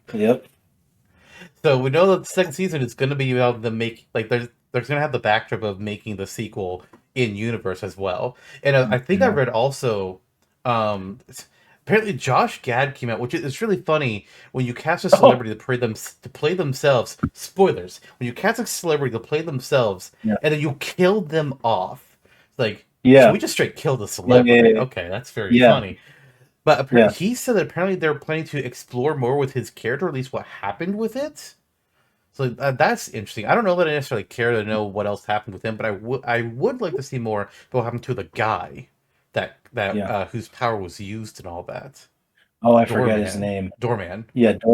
So we know that the second season is going to be about them make like there's going to have the backdrop of making the sequel in universe as well. And I think I Mhm. read also, apparently Josh Gad came out, which is really funny when you cast a Oh, celebrity to play themselves. Spoilers: when you cast a celebrity to play themselves, yeah, and then you kill them off. It's like, so yeah, we just straight killed the yeah, celebrity. Okay, that's very yeah, funny. But yeah. he said that apparently they're planning to explore more with his character, at least what happened with it. So that's interesting. I don't know that I necessarily care to know what else happened with him, but I would like to see more about what happened to the guy that Yeah. whose power was used and all that. Oh, I forget his Doorman, name. Doorman. Yeah, It's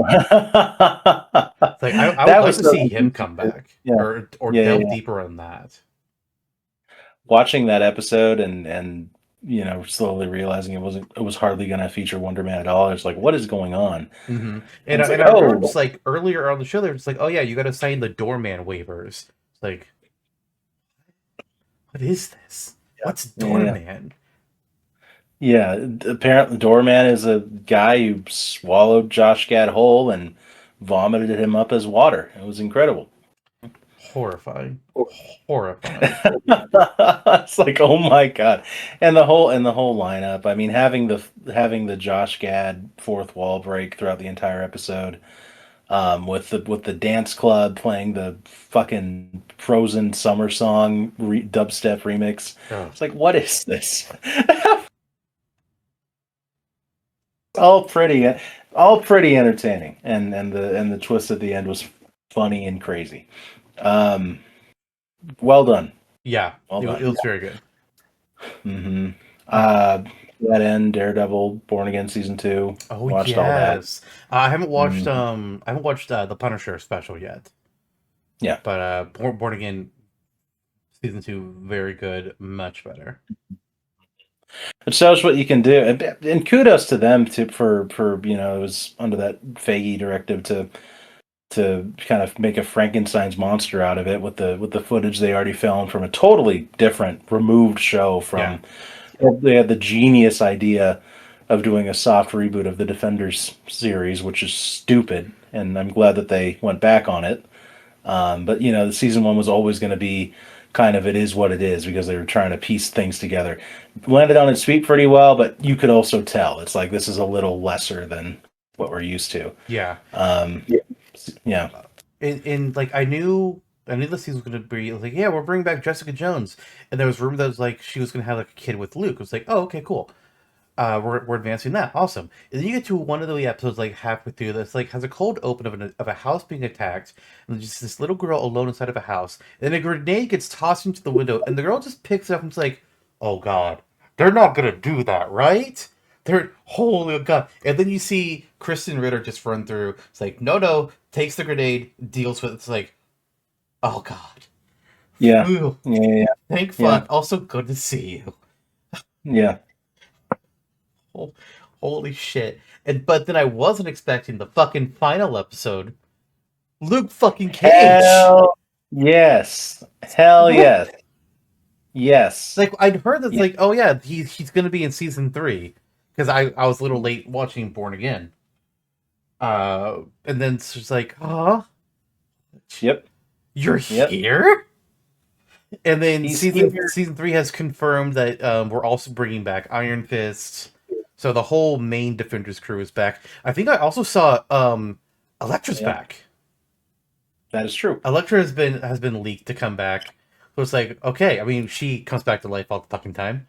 like I would that like was to so see him come interesting. back Yeah, or yeah, yeah, delve yeah. deeper on that. Watching that episode and slowly realizing it was hardly going to feature Wonder Man at all. It's like, what is going on? And it's like, And I remember just oh, like earlier on the show, they were just like, oh yeah, you got to sign the Doorman waivers. It's like, what is this? yeah, What's yeah, yeah. Doorman? Yeah, apparently Doorman is a guy who swallowed Josh Gad whole and vomited him up as water. It was incredible. Horrifying, horrifying. It's like, oh my god, and the whole lineup. I mean, having the Josh Gad fourth wall break throughout the entire episode, with the dance club playing the fucking Frozen summer song dubstep remix. Ugh. It's like, what is this? All pretty entertaining, and the twist at the end was funny and crazy. Um, well done, Yeah, well it done. was very good. Mm-hmm. Uh, Uh, that end, Daredevil, Born Again season 2. oh Watched all that. yes, Mm, I haven't watched the Punisher special yet, yeah, but Born Again season two very good, much better. it shows what you can do, and kudos to them too for it was under that Feige directive to kind of make a Frankenstein's monster out of it with the footage they already filmed from a totally different, removed show Yeah, from. They had the genius idea of doing a soft reboot of the Defenders series, which is stupid, and I'm glad that they went back on it. But the season one was always going to be kind of it is what it is because they were trying to piece things together. Landed on its feet pretty well, but you could also tell it's like this is a little lesser than what we're used to. yeah. Yeah. Yeah. And like I knew the season was gonna be like, yeah, we're bringing back Jessica Jones, and there was rumor that was like she was gonna have like a kid with Luke. It was like, oh, okay, cool. We're advancing that. Awesome. And then you get to one of the episodes like halfway through that's like has a cold open of a house being attacked, and just this little girl alone inside of a house. And then a grenade gets tossed into the window, and the girl just picks it up and it's like, oh god, they're not gonna do that, right? They're holy god. And then you see Kristen Ritter just run through. It's like, no, takes the grenade, deals with it. It's like, oh god. Yeah. Ooh, Yeah. thank Yeah. fuck. Also good to see you. Yeah. Oh, holy shit. And but then I wasn't expecting the fucking final episode. Luke fucking Cage. Hell yes. Hell yes. Yes. Like I'd heard that's Yeah. like, oh yeah, he's gonna be in season three. Because I was a little late watching Born Again. And then it's just like, huh? Yep. You're Yep. here? And then He's here. season three has confirmed that we're also bringing back Iron Fist, So the whole main Defenders crew is back. I think I also saw Elektra's Yeah. back. That is true. Elektra has been leaked to come back. So it's like, okay, I mean, she comes back to life all the fucking time.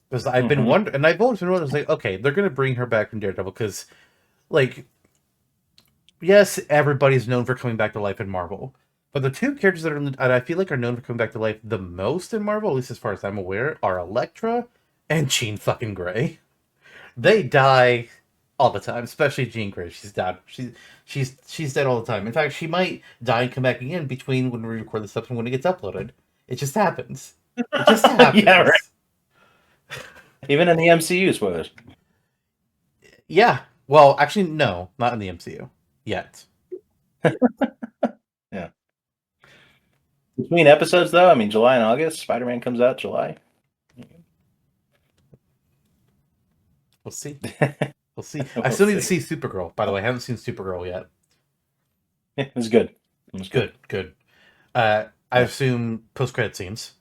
Because I've been wondering, and I've always been wondering, like, okay, they're gonna bring her back from Daredevil because, like, yes, everybody's known for coming back to life in Marvel, but the two characters that I feel like are known for coming back to life the most in Marvel, at least as far as I'm aware, are Elektra and Jean fucking Grey. They die all the time, especially Jean Grey. She's dead. She's dead all the time. In fact, she might die and come back again between when we record this episode and when it gets uploaded. It just happens. It just happens. Yeah, right. Even in the MCU, spoilers. Yeah. Well, actually, no, not in the MCU yet. Yeah. Between episodes, though, I mean, July and August, Spider-Man comes out July. We'll see. We'll see. I still need to see Supergirl. By the way, I haven't seen Supergirl yet. It was good. It was Good. Good. I assume post-credit scenes.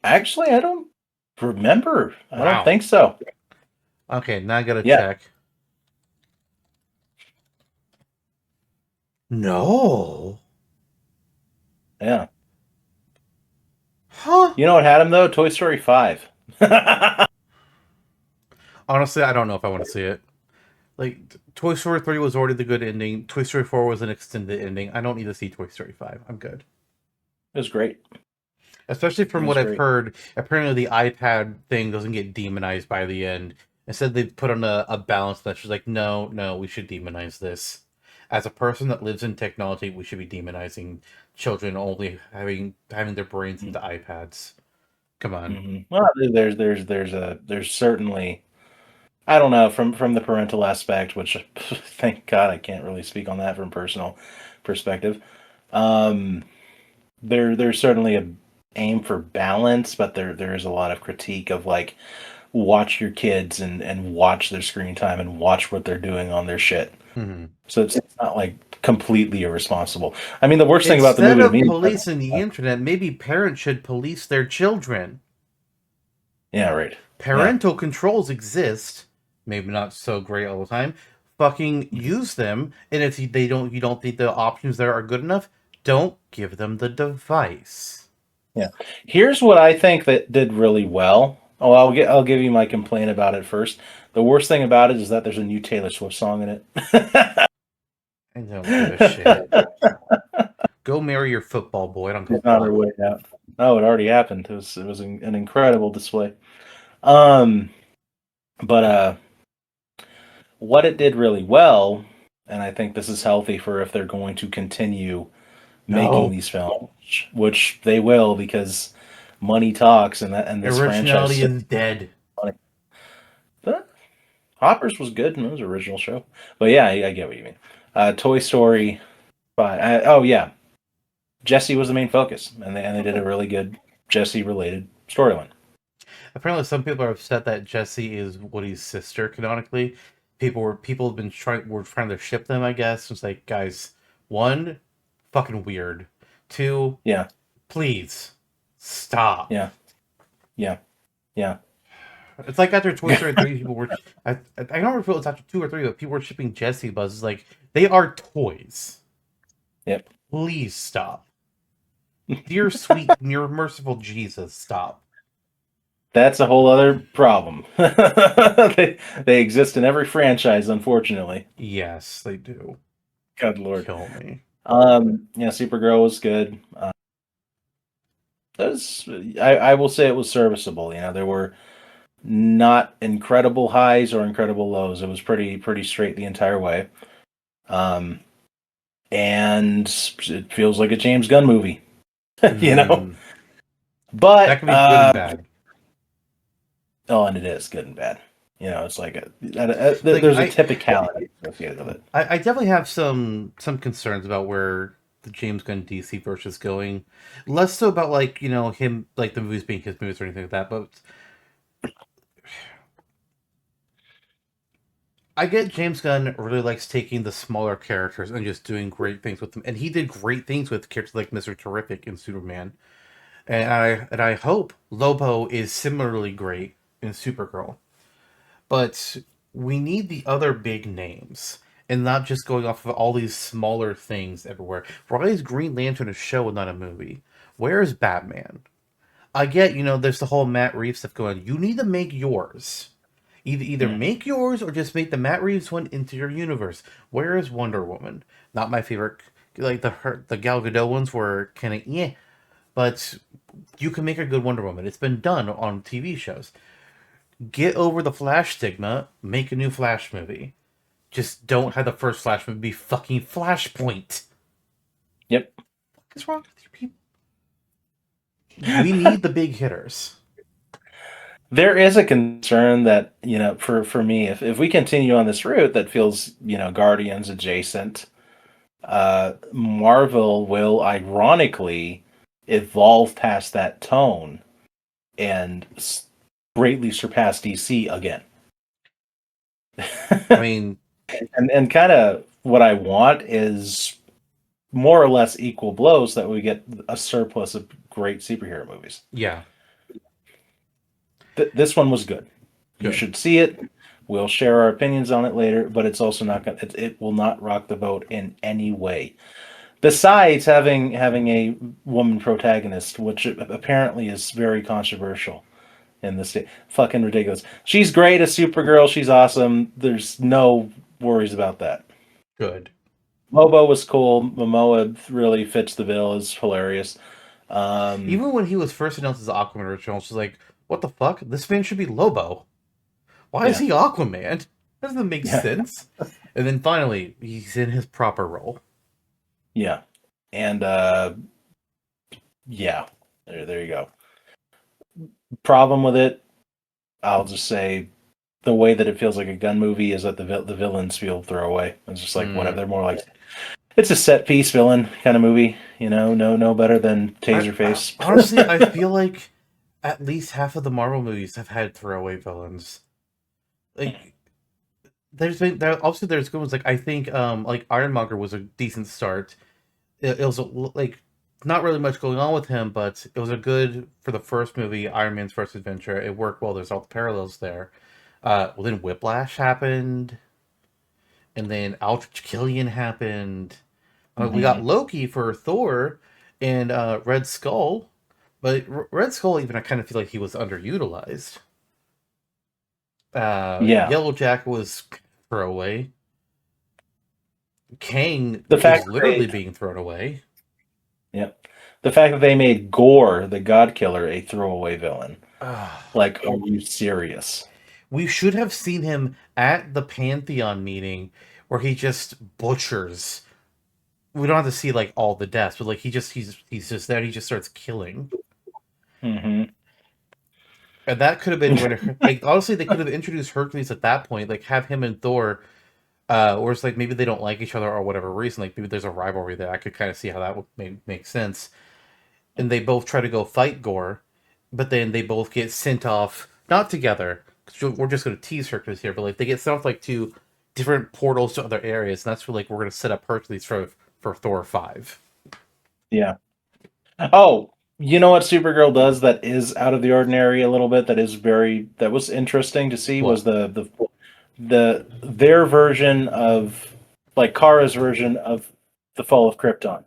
Actually, I don't remember. I Wow. don't think so. Okay, now I gotta Yeah. check. No. Yeah. Huh? You know what had him though? Toy Story 5. Honestly, I don't know if I want to see it. Like, Toy Story 3 was already the good ending. Toy Story 4 was an extended ending. I don't need to see Toy Story 5. I'm good. It was great. Especially from It what was I've great. heard, apparently the iPad thing doesn't get demonized by the end. Instead, they put on a balance message like, no, we should demonize this. As a person that lives in technology, we should be demonizing children only having their brains into iPads. Come on. Mm-hmm. Well, there's certainly, I don't know, from the parental aspect, which thank God I can't really speak on that from personal perspective. There's certainly a aim for balance, but there's a lot of critique of like watch your kids and watch their screen time and watch what they're doing on their shit. Mm-hmm. So it's not like completely irresponsible. I mean, the worst thing about the Instead movie to of me, policing the internet, maybe parents should police their children. yeah, right. Parental controls exist, maybe not so great all the time. Fucking use them, and if you don't think the options there are good enough, don't give them the device. Yeah. Here's what I think that did really well. Oh, I'll give you my complaint about it first. The worst thing about it is that there's a new Taylor Swift song in it. I don't give a shit. Go marry your football boy. I don't give It's on her a way out. Oh, it already happened. It was an incredible display. But what it did really well, and I think this is healthy for if they're going to continue making these films, which they will because money talks, and this originality franchise. is dead. But Hoppers was good in his original show, but yeah, I get what you mean. Toy Story 5. Oh yeah, Jesse was the main focus, and they did a really good Jesse related storyline. Apparently, some people are upset that Jessie is Woody's sister canonically. People have been trying to ship them. I guess it's like, guys, one, fucking weird. Two, Yeah, please stop. yeah, yeah, yeah. It's like after Toy Story 3, people were. I don't remember if it was after 2 or 3, but people were shipping Jessie Buzz. It's like, they are toys. Yep. Please stop. Dear sweet, near merciful Jesus, stop. That's a whole other problem. they exist in every franchise, unfortunately. Yes, they do. God Lord. Kill me. Yeah, Supergirl was good. I will say it was serviceable. You know, there were not incredible highs or incredible lows. It was pretty straight the entire way. And it feels like a James Gunn movie, you know. But that can be good and bad. Oh, and it is good and bad. You know, it's like there's a typicality associated with it. I definitely have some concerns about where the James Gunn DC verse is going. Less so about like, him, like the movies being his movies or anything like that, but I get James Gunn really likes taking the smaller characters and just doing great things with them, and he did great things with characters like Mister Terrific in Superman, and I hope Lobo is similarly great in Supergirl. But we need the other big names, and not just going off of all these smaller things everywhere. Why is Green Lantern a show and not a movie? Where is Batman? I get, there's the whole Matt Reeves stuff going. You need to make yours. Either Mhm. make yours or just make the Matt Reeves one into your universe. Where is Wonder Woman? Not my favorite. Like the Gal Gadot ones were kind of but you can make a good Wonder Woman. It's been done on TV shows. Get over the Flash stigma. Make a new Flash movie. Just don't have the first Flash movie be fucking Flashpoint. Yep. What's wrong with you people? We need the big hitters. There is a concern that, for me, if we continue on this route that feels, Guardians adjacent, Marvel will ironically evolve past that tone and greatly surpass DC again. I mean, and kind of what I want is more or less equal blows, that we get a surplus of great superhero movies. yeah. This one was good. You Good. should see it. We'll share our opinions on it later, but it's also not going. It will not rock the boat in any way. Besides having a woman protagonist, which apparently is very controversial in this state. Fucking ridiculous. She's great as Supergirl. She's awesome. There's no worries about that. Good. Lobo was cool. Momoa really fits the bill. Is hilarious. Even when he was first announced as Aquaman original, she's like, "What the fuck? This man should be Lobo. Why is he Aquaman? That doesn't make sense." And then finally, he's in his proper role. Yeah, and yeah, there you go. Problem with it, I'll just say, the way that it feels like a gun movie is that the villains feel throwaway. It's just like whatever. They're more like, it's a set piece villain kind of movie. No better than Taserface. Honestly, I feel like at least half of the Marvel movies have had throwaway villains. Like, obviously there's good ones. Like, I think like Ironmonger was a decent start. It was like not really much going on with him, but it was a good for the first movie, Iron Man's first adventure. It worked well. There's all the parallels there. Well, then Whiplash happened, and then Aldrich Killian happened. We got Loki for Thor and Red Skull, but Red Skull, even I kind of feel like he was underutilized. Yeah. Yellow Jacket was throwaway. Kang The fact was literally being thrown away. Yep. The fact that they made Gore, the God Killer, a throwaway villain. Like, are you serious? We should have seen him at the Pantheon meeting where he just butchers. We don't have to see like all the deaths, but like he's just there. And he just starts killing. Mm-hmm. And that could have been when, like, honestly, they could have introduced Hercules at that point, like have him and Thor. Or it's like maybe they don't like each other or whatever reason. Like maybe there's a rivalry there. I could kind of see how that would make sense. And they both try to go fight Gore, but then they both get sent off, not together, because we're just going to tease Hercules here, but like they get sent off like to different portals to other areas, and that's where like we're going to set up Hercules for Thor 5. Yeah. Oh, you know what Supergirl does that is out of the ordinary a little bit, that was interesting to see, was their version of, like, Kara's version of the Fall of Krypton.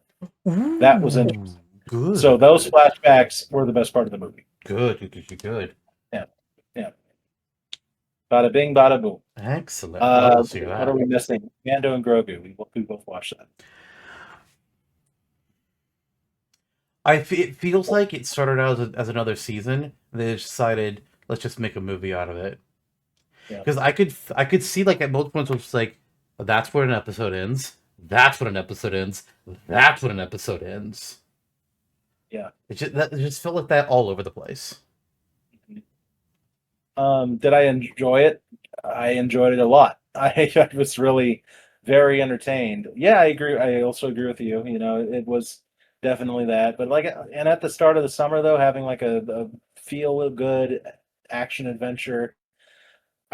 Ooh, that was interesting. Good. So those flashbacks were the best part of the movie. Good. Yeah. Bada bing, bada boom. Excellent. What are we missing? Mando and Grogu. We both watched that. It feels like it started out as another season, and they decided, let's just make a movie out of it. Because I could see like at most points it was like, that's where an episode ends. That's when an episode ends. That's when an episode ends. Yeah. It just felt like that all over the place. Did I enjoy it? I enjoyed it a lot. I was really very entertained. Yeah, I agree. I also agree with you. It was definitely that. But and at the start of the summer, though, having like a feel good action adventure,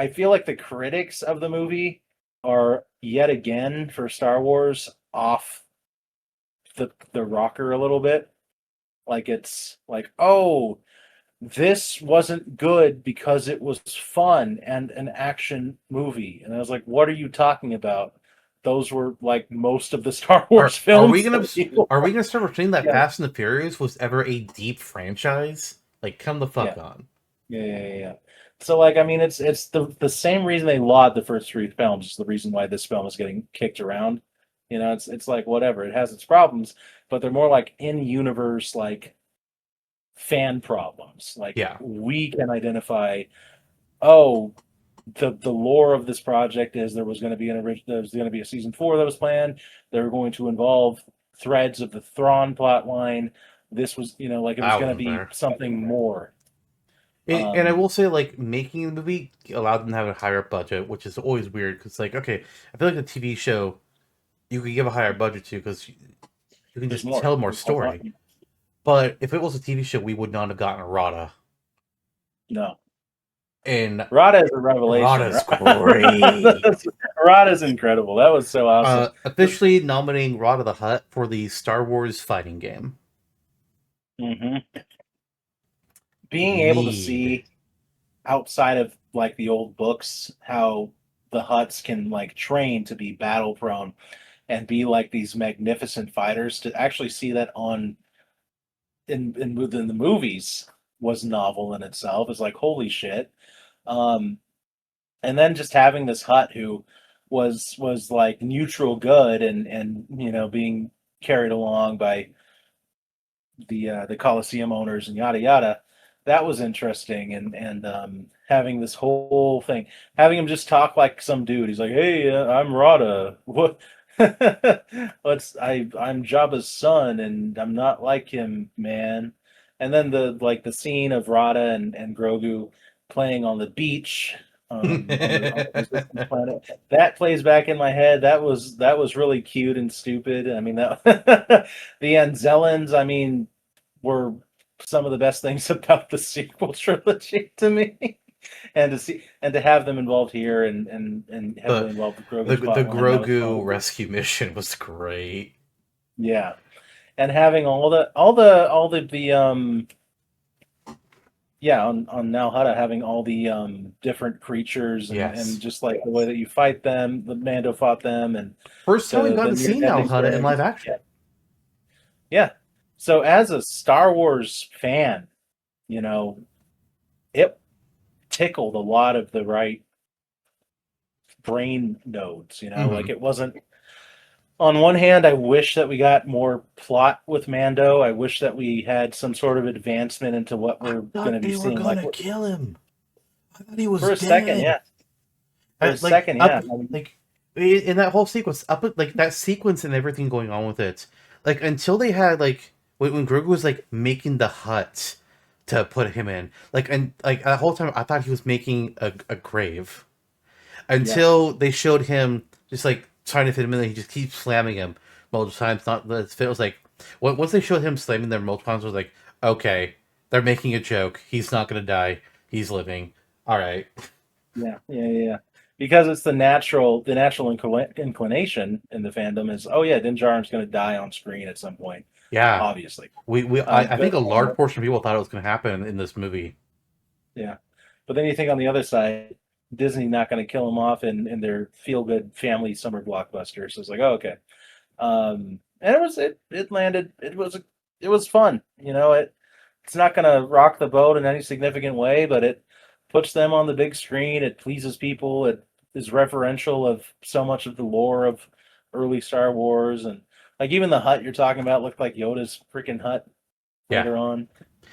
I feel like the critics of the movie are yet again for Star Wars off the rocker a little bit. Like it's like, oh, this wasn't good because it was fun and an action movie. And I was like, what are you talking about? Those were like most of the Star Wars Are films. we gonna start pretending that Yeah. Fast and the Furious was ever a deep franchise? Like, come the fuck Yeah. on. Yeah. So like, I mean, it's the same reason they laud the first three films is the reason why this film is getting kicked around. You know, it's like whatever. It has its problems, but they're more like in universe, like fan problems. Like Yeah. we can identify, oh, the lore of this project is there was going to be there was going to be a season 4 that was planned. They were going to involve threads of the Thrawn plot line. This was, you know, like it was I going to wasn't be there. something more. And I will say, like, making the movie allowed them to have a higher budget, which is always weird because, like, okay, I feel like the TV show you could give a higher budget to because you can There's just more. tell more There's more story. But if it was a TV show, we would not have gotten Rada. No. And Rada is a revelation. Rada's great. Rada's incredible. That was so awesome. Officially nominating Rada the Hutt for the Star Wars fighting game. Mm-hmm. Being able to see outside of like the old books how the Hutts can like train to be battle prone and be like these magnificent fighters, to actually see that on within the movies was novel in itself. It's like holy shit. Um, and then just having this Hutt who was like neutral good and you know being carried along by the Coliseum owners and yada yada. That was interesting, and having this whole thing, having him just talk like some dude. He's like, "Hey, I'm Rada. What? I'm Jabba's son, and I'm not like him, man." And then the scene of Rada and Grogu playing on the beach on the Resistance planet, that plays back in my head. That was really cute and stupid. I mean that the Anzellans, I mean, were some of the best things about the sequel trilogy to me. And to see and to have them involved here and heavily involved with the Grogu's Grogu rescue mission was great. Yeah. And having all the yeah, on Now Hutta, having all the different creatures and just like the way that you fight them, the Mando fought them, and first time we got to see Now Hutta in live action. Yeah. So as a Star Wars fan, you know, it tickled a lot of the right brain nodes, you know, like it wasn't. On one hand, I wish that we got more plot with Mando. I wish that we had some sort of advancement into what we're going to be seeing. They were going to kill him. I thought he was for a dead. second, yeah. For a second, yeah. Like in that whole sequence, like that sequence and everything going on with it, like until they had like when Grogu was like making the hut to put him in, like and like the whole time I thought he was making a grave, until they showed him just like trying to fit him in, and he just keeps slamming him multiple times. Not that it was like once they showed him slamming them multiple times, I was like, okay, they're making a joke. He's not gonna die. He's living. All right. Yeah. Because it's the natural inclination in the fandom is, oh yeah, Din Djarin's going to die on screen at some point. Yeah, obviously. I think a large portion of people thought it was going to happen in this movie. Yeah, but then you think on the other side, Disney not going to kill him off in their feel good family summer blockbuster. So it's like, oh, okay. And it landed. It was fun. You know, it's not going to rock the boat in any significant way, but it puts them on the big screen. It pleases people. It is referential of so much of the lore of early Star Wars, and like even the hut you're talking about looked like Yoda's freaking hut later on.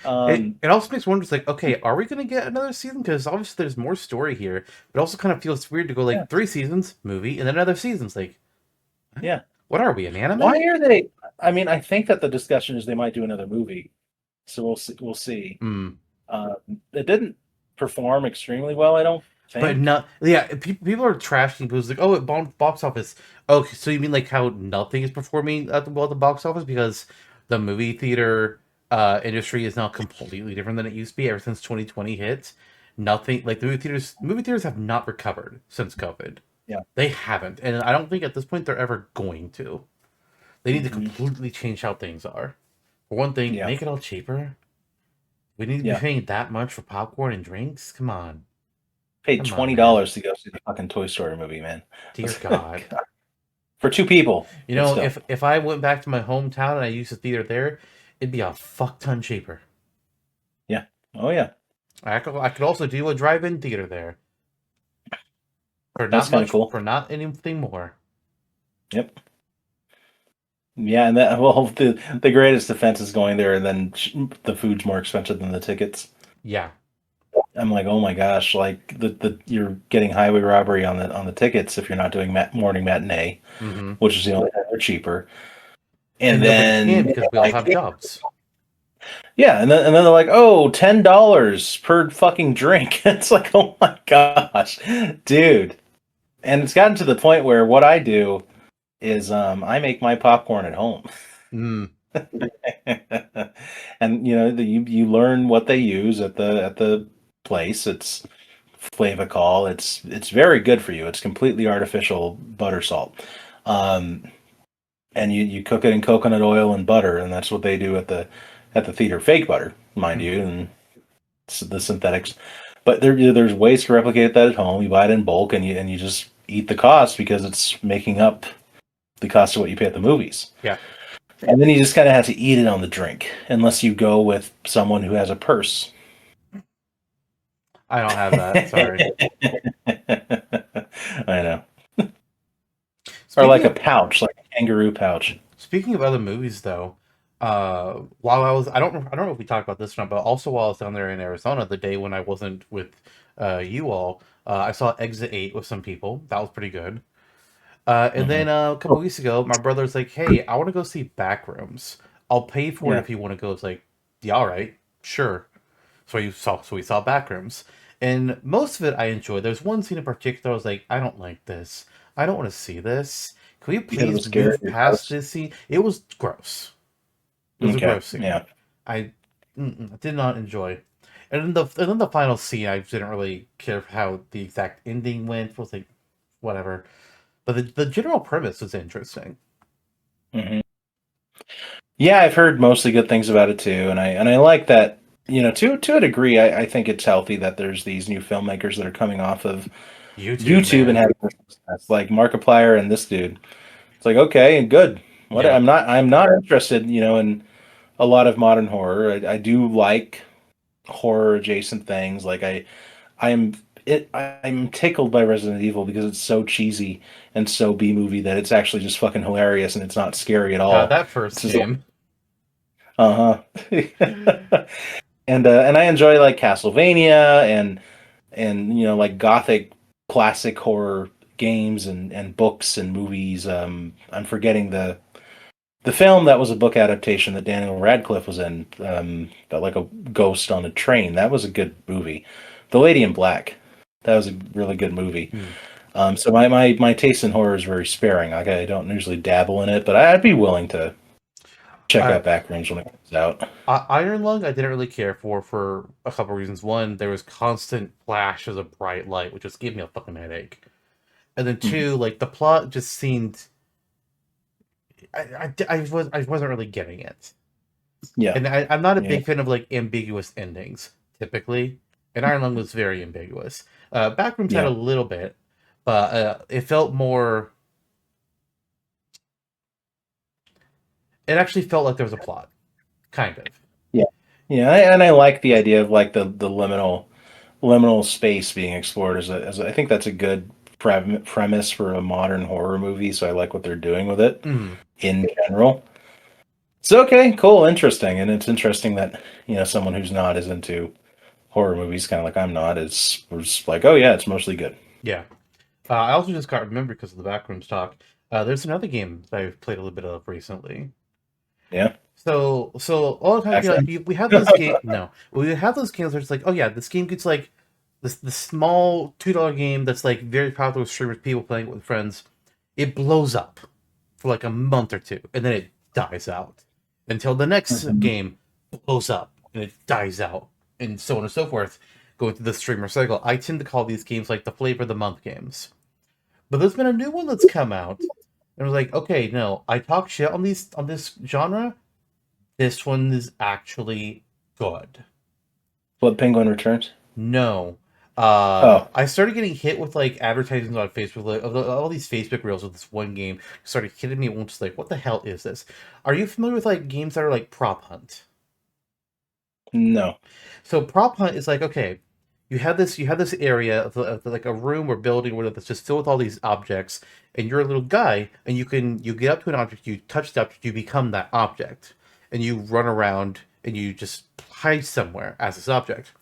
It also makes me wonder, like, okay, are we going to get another season? Because obviously there's more story here, but also kind of feels weird to go like 3 seasons, movie, and then another season's like, yeah, what are we, an anime? Why are they? I mean, I think that the discussion is they might do another movie, so we'll see. It didn't perform extremely well, I don't think. But not, yeah, people are trashing because like, oh, it bombed box office. Okay, so you mean like how nothing is performing at the box office because the movie theater industry is now completely different than it used to be ever since 2020 hit, nothing like the movie theaters have not recovered since COVID. Yeah. They haven't, and I don't think at this point they're ever going to. They need to Mhm. completely change how things are. For one thing, Yeah. make it all cheaper. We need to be Yeah. paying that much for popcorn and drinks. Come on, Paid come on, $20 man. to go see the fucking Toy Story movie, man. Dear God. For 2 people. You but know, still. if I went back to my hometown and I used the theater there, it'd be a fuck ton cheaper. Yeah. Oh yeah. I could also do a drive-in theater there for That's not kind of much, cool. for not anything more. Yep. Yeah, and that well, the greatest defense is going there, and then the food's more expensive than the tickets. Yeah, I'm like, oh my gosh, like the you're getting highway robbery on the tickets if you're not doing morning matinee, mm-hmm. which is the only time they're cheaper. And And nobody can then because we all have jobs. yeah, and then they're like, oh, $10 per fucking drink. It's like, oh my gosh, dude. And it's gotten to the point where what I do is I make my popcorn at home. Mm. And you learn what they use at the place. It's flavacol. It's very good for you. It's completely artificial butter salt. And you cook it in coconut oil and butter, and that's what they do at the theater. Fake butter, mind you, and the synthetics. But there's ways to replicate that at home. You buy it in bulk, and you just eat the cost because it's making up the cost of what you pay at the movies. Yeah. And then you just kind of have to eat it on the drink, unless you go with someone who has a purse. I don't have that. Sorry. I know. Or Speaking like a of, pouch, like a kangaroo pouch. speaking of other movies, though, while I don't know if we talked about this or not, but also while I was down there in Arizona, the day when I wasn't with you all, I saw Exit 8 with some people. That was pretty good. And then a couple weeks ago, my brother's like, "Hey, I want to go see Backrooms. I'll pay for it Yeah. if you want to go." It's like, "Yeah, all right, sure." So we saw Backrooms, and most of it I enjoyed. There's one scene in particular I was like, "I don't like this. I don't want to see this. Can we Because it was please scary. move past this scene?" It was gross. It was a Okay. gross scene. Yeah. I did not enjoy. And then the final scene, I didn't really care for how the exact ending went. It was like, whatever. But the general premise was interesting. hmm Yeah, I've heard mostly good things about it too, and I like that. To a degree, I think it's healthy that there's these new filmmakers that are coming off of YouTube Man. and having success, like Markiplier and this dude. It's like, okay, good. What Yeah. I'm not interested, in a lot of modern horror. I do like horror adjacent things. Like I'm tickled by Resident Evil because it's so cheesy and so B movie that it's actually just fucking hilarious and it's not scary at God, all. that first It's just game. uh-huh. And I enjoy like Castlevania and like gothic classic horror games and books and movies. I'm forgetting the film that was a book adaptation that Daniel Radcliffe was in, about like a ghost on a train. That was a good movie. The Lady in Black. That was a really good movie. So my taste in horror is very sparing. Like I don't usually dabble in it, but I'd be willing to check out Backrooms when it comes out. Iron Lung, I didn't really care for a couple reasons. One, there was constant flashes of bright light, which just gave me a fucking headache. And then two, like the plot just seemed. I wasn't really getting it. Yeah. And I'm not a big fan of like ambiguous endings typically. And Iron Lung was very ambiguous. Backrooms had a little bit, but it felt more. It actually felt like there was a plot, kind of. Yeah, and I like the idea of like the liminal space being explored as I think that's a good premise for a modern horror movie. So I like what they're doing with it in general. So okay, cool, interesting, and it's interesting that someone who's not as into horror movies, kind of like I'm not, was like, oh yeah, it's mostly good. Yeah. I also just got remembered because of the Backrooms talk. There's another game that I've played a little bit of recently. Yeah. So all the time, we have those games. No, we have those games where it's like, oh yeah, this game gets like the small $2 game that's like very popular with streamers, people playing it with friends. It blows up for like a month or two, and then it dies out until the next game blows up and it dies out, and so on and so forth. going through the streamer cycle, I tend to call these games like the flavor of the month games. But there's been a new one that's come out, and I was like, okay, no, I talk shit on this genre. This one is actually good. Blood Penguin Returns. No. Oh. I started getting hit with like advertisements on Facebook, like all these Facebook reels with this one game started hitting me once, like, what the hell is this? Are you familiar with like games that are like Prop Hunt? No. So Prop Hunt is like, okay, you have this area of like a room or building or whatever that's just filled with all these objects, and you're a little guy, and you get up to an object, you touch the object, you become that object, and you run around and you just hide somewhere as this object.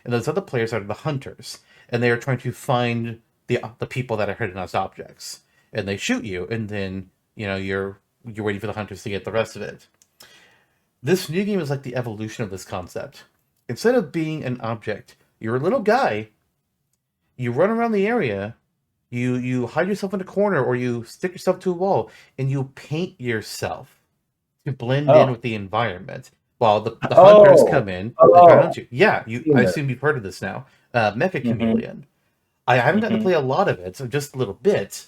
And those other players are the hunters, and they are trying to find the people that are hidden as objects, and they shoot you, and then you're waiting for the hunters to get the rest of it. This new game is like the evolution of this concept. Instead of being an object, you're a little guy. You run around the area. You hide yourself in a corner, or you stick yourself to a wall, and you paint yourself to blend in Oh. with the environment. While the hunters come in, they try to hunt you. Yeah, I Yeah. assume you've heard of this now. Mecha Mm-hmm. Chameleon. I haven't gotten to Mm-hmm. play a lot of it, so just a little bit.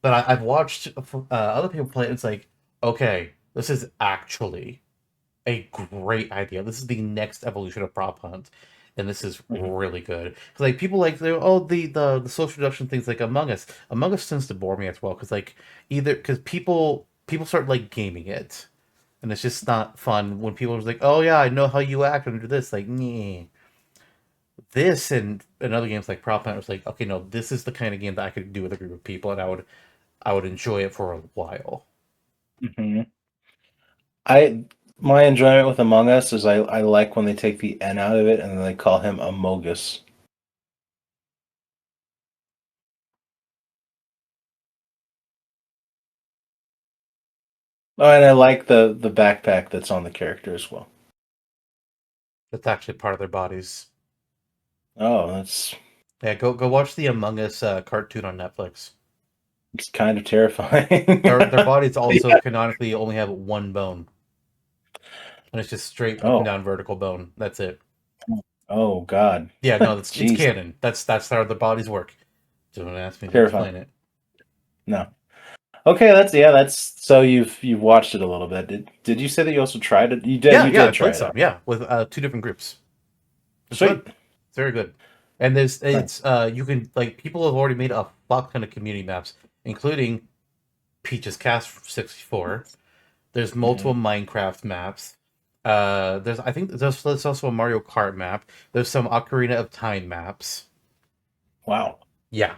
But I've watched other people play it. It's like, okay, this is actually a great idea. This is the next evolution of prop hunt, and this is Mm-hmm. really good. 'Cause, like, people like the social deduction things like Among Us. Among Us tends to bore me as well because like either because people start like gaming it, and it's just not fun when people are like, oh yeah, I know how you act under this. Like, nah. This and other games like prop hunt was like, okay, no, this is the kind of game that I could do with a group of people, and I would enjoy it for a while. Mm-hmm. My enjoyment with Among Us is I like when they take the N out of it and then they call him Amogus. Oh, and I like the backpack that's on the character as well. That's actually part of their bodies. Oh, that's Yeah, go watch the Among Us cartoon on Netflix. it's kind of terrifying. Their bodies also canonically only have one bone, and it's just straight up and Oh, down vertical bone. That's it. oh God, Yeah, no, it's jeez, canon. That's how their bodies work. Don't ask me to terrifying. explain it. No. Okay, that's so you've watched it a little bit. Did you say that you also tried it? You did. Yeah, You yeah, I did try played it some. out. Yeah, with two different groups. It's Sweet. good. It's very good. And Nice. you can, like, people have already made a fuck ton of community maps, including Peach's Cast 64. There's multiple Minecraft maps. I think there's also a Mario Kart map. There's some Ocarina of Time maps. Wow. Yeah.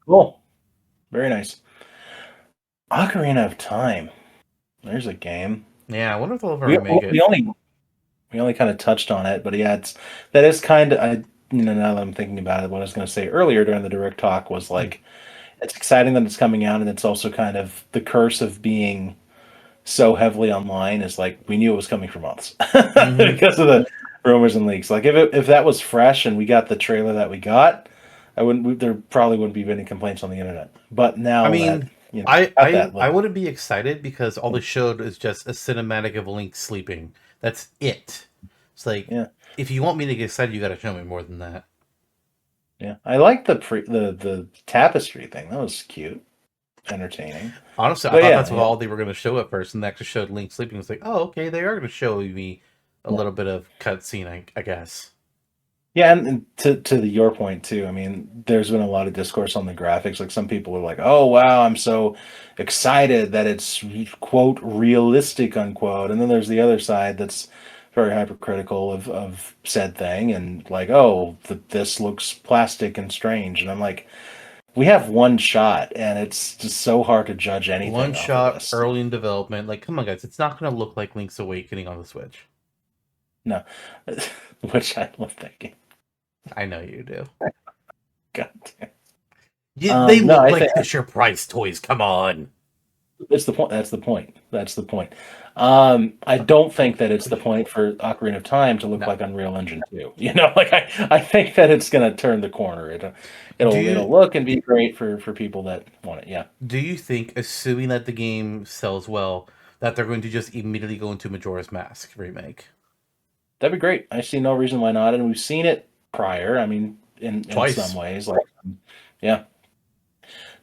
Cool. Very nice. Ocarina of Time. There's a game. Yeah, I wonder if they'll ever We remake it. we only kind of touched on it, but yeah, that is kind of now that I'm thinking about it, what I was going to say earlier during the direct talk was like it's exciting that it's coming out, and it's also kind of the curse of being so heavily online is like we knew it was coming for months because of the rumors and leaks. Like if that was fresh and we got the trailer that we got, there probably wouldn't be any complaints on the internet. But now I mean, that I wouldn't be excited because all they showed is just a cinematic of Link sleeping. That's it. It's like, yeah. if you want me to get excited, you got to show me more than that. Yeah, I like the tapestry thing. That was cute, entertaining. Honestly, I thought that's what all they were going to show at first, and they actually showed Link sleeping. It's like, oh, okay, they are going to show me a little bit of cutscene, I guess. Yeah, and to your point too. I mean, there's been a lot of discourse on the graphics. Like some people are like, "Oh wow, I'm so excited that it's quote realistic unquote," and then there's the other side that's very hypercritical of said thing and like, "Oh, this looks plastic and strange," and I'm like, we have one shot, and it's just so hard to judge anything. One off shot, of this. early in development. Like, come on, guys, it's not going to look like Link's Awakening on the Switch. No, which I love that game. I know you do. God damn. They look like Fisher Price toys. Come on. That's the point. That's the point. I don't think that it's the point for Ocarina of Time to look like Unreal Engine 2. You know, like I think that it's going to turn the corner. It'll look and be great for people that want it. Yeah. Do you think, assuming that the game sells well, that they're going to just immediately go into Majora's Mask remake? That'd be great. I see no reason why not, and we've seen it prior. I mean, in Twice. some ways, like yeah,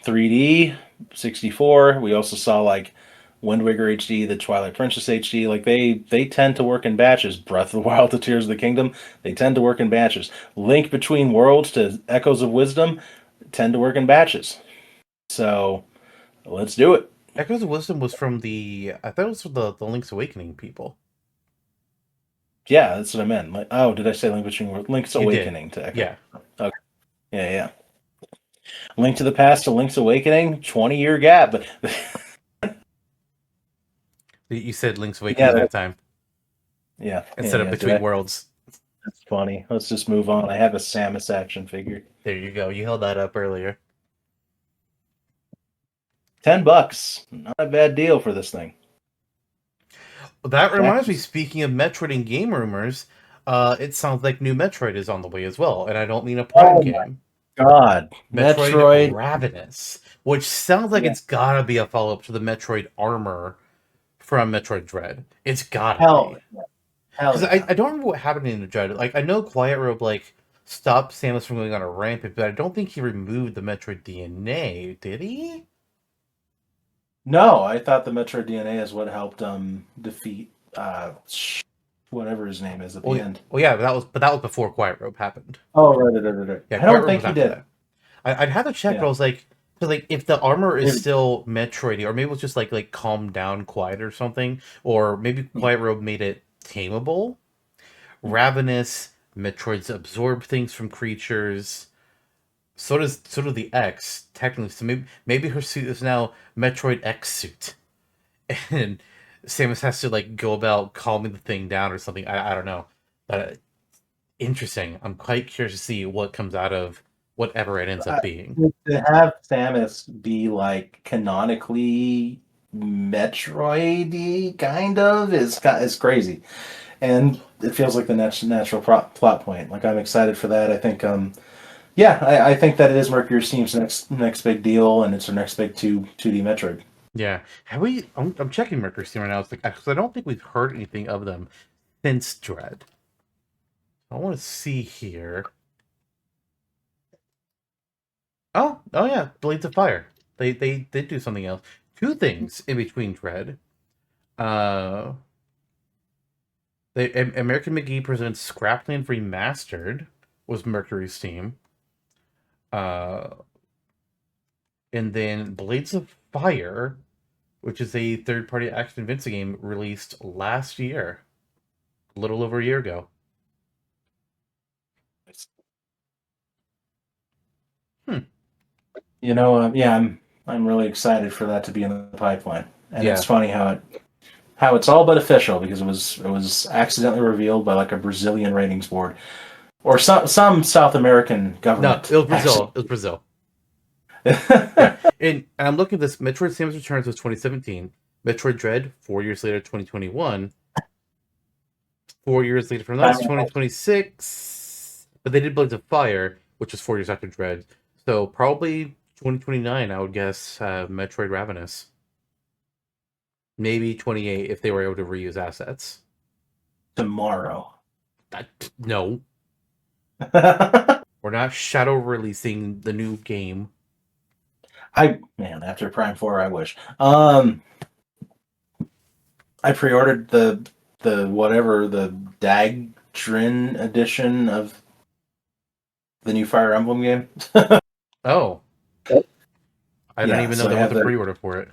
3D, 64. We also saw like Wind Waker HD, the Twilight Princess HD. Like they tend to work in batches. Breath of the Wild to Tears of the Kingdom, they tend to work in batches. Link Between Worlds to Echoes of Wisdom tend to work in batches. So let's do it. Echoes of Wisdom was from I thought it was from the Link's Awakening people. Yeah, that's what I meant. Like, oh, did I say Link Between Worlds? Link's You did. Awakening to Echo. Yeah. Okay. Yeah. Link to the Past to Link's Awakening, 20-year gap. But You said Link's Awakening that time. Yeah. Instead of Between Worlds. That's funny. Let's just move on. I have a Samus action figure. There you go. You held that up earlier. $10. Not a bad deal for this thing. That reminds me, speaking of Metroid and game rumors, it sounds like new Metroid is on the way as well. And I don't mean a Prime game. God. Metroid Ravenous. Which sounds like it's gotta be a follow-up to the Metroid Armor from Metroid Dread. It's gotta be. Because I don't remember what happened in the Dread. Like, I know Quiet Robe, like, stopped Samus from going on a rampage, but I don't think he removed the Metroid DNA, did he? No, I thought the Metroid DNA is what helped defeat whatever his name is at the end. Well, yeah, but that was before Quiet Robe happened. Oh, right. Yeah, I don't think he did. I'd have to check, but I was like, because like if the armor is still Metroidy, or maybe it was just like calm down Quiet or something, or maybe Quiet Robe made it tameable. Ravenous Metroids absorb things from creatures. So does the X technically. So maybe her suit is now Metroid X suit, and Samus has to like go about calming the thing down or something. I don't know. Interesting. I'm quite curious to see what comes out of whatever it ends up being. To have Samus be like canonically Metroid-y kind of is crazy, and it feels like the natural plot point. Like I'm excited for that. I think I think that it is Mercury Steam's next big deal, and it's her next big 2D Metroid. Yeah, I'm checking Mercury Steam right now. It's like, because I don't think we've heard anything of them since Dread. I want to see here. Oh yeah, Blades of Fire. They did do something else. Two things in between Dread. American McGee presents Scrapland Remastered was Mercury Steam. And then Blades of Fire, which is a third-party action adventure game released last year, a little over a year ago. You know, I'm really excited for that to be in the pipeline, and it's funny how it's all but official, because it was accidentally revealed by like a Brazilian ratings board or some South American government. No, it was Brazil. It was Brazil. Yeah. And I'm looking at this. Metroid Samus Returns was 2017. Metroid Dread, 4 years later, 2021. 4 years later from that, 2026. But they did Blades of Fire, which was 4 years after Dread. So probably 2029, I would guess, Metroid Ravenous. Maybe 28 if they were able to reuse assets. Tomorrow. No. We're not shadow releasing the new game. After Prime 4, I wish. I pre-ordered the Dagdrin edition of the new Fire Emblem game. Oh. I don't even know there was a pre-order for it.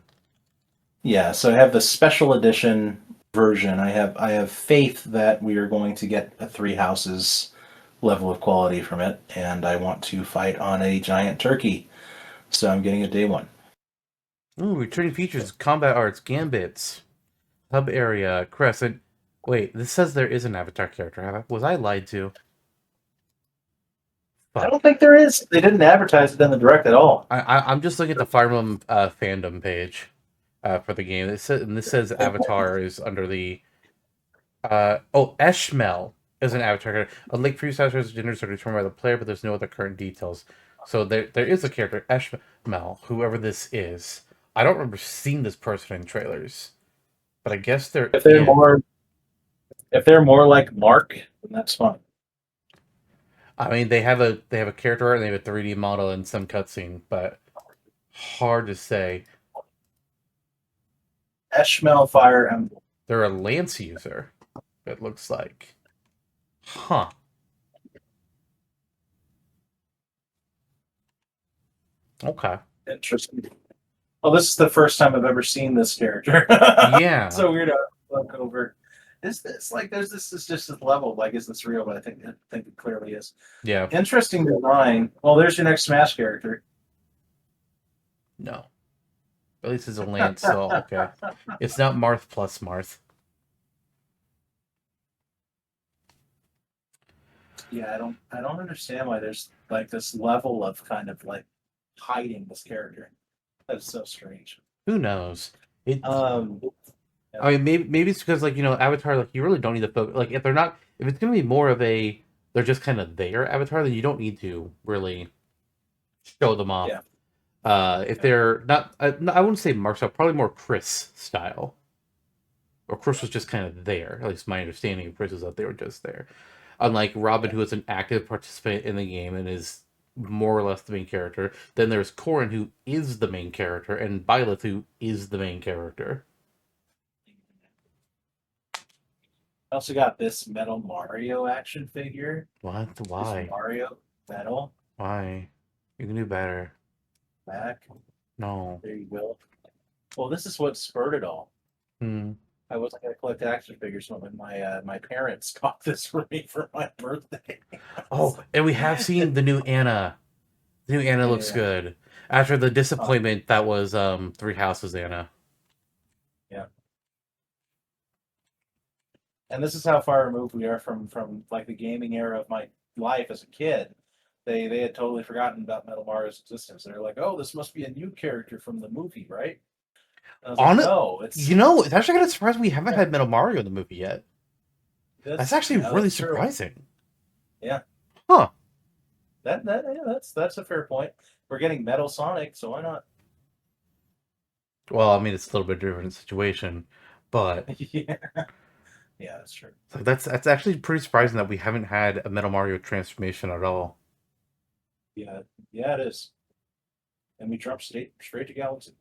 Yeah, so I have the special edition version. I have faith that we are going to get a Three Houses level of quality from it, and I want to fight on a giant turkey. So I'm getting a day one. Ooh, returning features, combat arts, gambits, hub area, crescent. Wait, this says there is an avatar character. Was I lied to? Fuck. I don't think there is. They didn't advertise it in the direct at all. I'm just looking at the Fire Emblem fandom page for the game. This says avatar is under the... Eshmel is an avatar character. Unlike previous avatars, genders are determined by the player, but there's no other current details. So there is a character, Eshmel, whoever this is. I don't remember seeing this person in trailers, but I guess if they're more like Mark, then that's fine. I mean, they have a character art and they have a 3D model and some cutscene, but hard to say. Eshmel Fire Emblem. They're a Lance user, it looks like. Huh. Okay. Interesting. Well, this is the first time I've ever seen this character. Yeah. So weird to look over. Is this like there's this is just this level? Like, is this real? But I think it clearly is. Yeah. Interesting design. Well, there's your next Smash character. No. At least it's a Lance, so okay. It's not Marth plus Marth. Yeah, I don't understand why there's like this level of kind of like hiding this character. That's so strange. Who knows? It. Um, I mean, maybe it's because like Avatar, like you really don't need to focus. Like if it's gonna be more of a they're just kind of there Avatar, then you don't need to really show them off. Yeah. If they're not, I wouldn't say Marcel, probably more Chris style. Or Chris was just kind of there. At least my understanding of Chris is that they were just there. Unlike Robin, who is an active participant in the game and is more or less the main character. Then there's Corrin, who is the main character, and Byleth, who is the main character. I also got this Metal Mario action figure. What? This Why? Mario Metal Why? You can do better. back. No. There you go. Well, this is what spurred it all. Hmm. I wasn't going to collect action figures when my parents got this for me for my birthday. Oh, and we have seen the new Anna. The new Anna looks Yeah. good. After the disappointment that was Three Houses Anna. And this is how far removed we are from like the gaming era of my life as a kid. They had totally forgotten about Metal Mario's existence. They're like, oh, this must be a new character from the movie, right? And I was like, no, it's It's actually kind of surprising we haven't had Metal Mario in the movie yet. That's actually really that's true. surprising. Yeah. Huh. That's a fair point. We're getting Metal Sonic, so why not? Well, I mean, it's a little bit different situation, but Yeah. Yeah, that's true. so that's actually pretty surprising that we haven't had a Metal Mario transformation at all. Yeah, it is. And we jumped straight to Galaxy.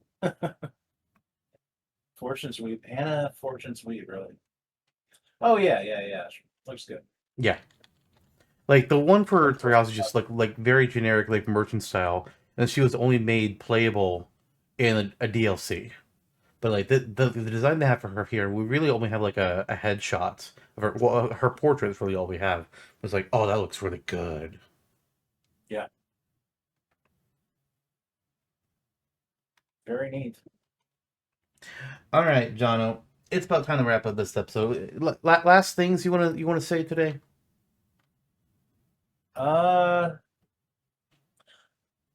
Fortune's Weave. Anna Fortune's Weave, really. Oh yeah. Looks good. Yeah. Like the one for Three Houses is just like very generic, like merchant style, and she was only made playable in a DLC. But like the design they have for her here, we really only have like a headshot of her. Well, her portrait is really all we have. It's like, oh, that looks really good. Yeah. Very neat. All right, Jono, it's about time to wrap up this episode. Last things you wanna say today?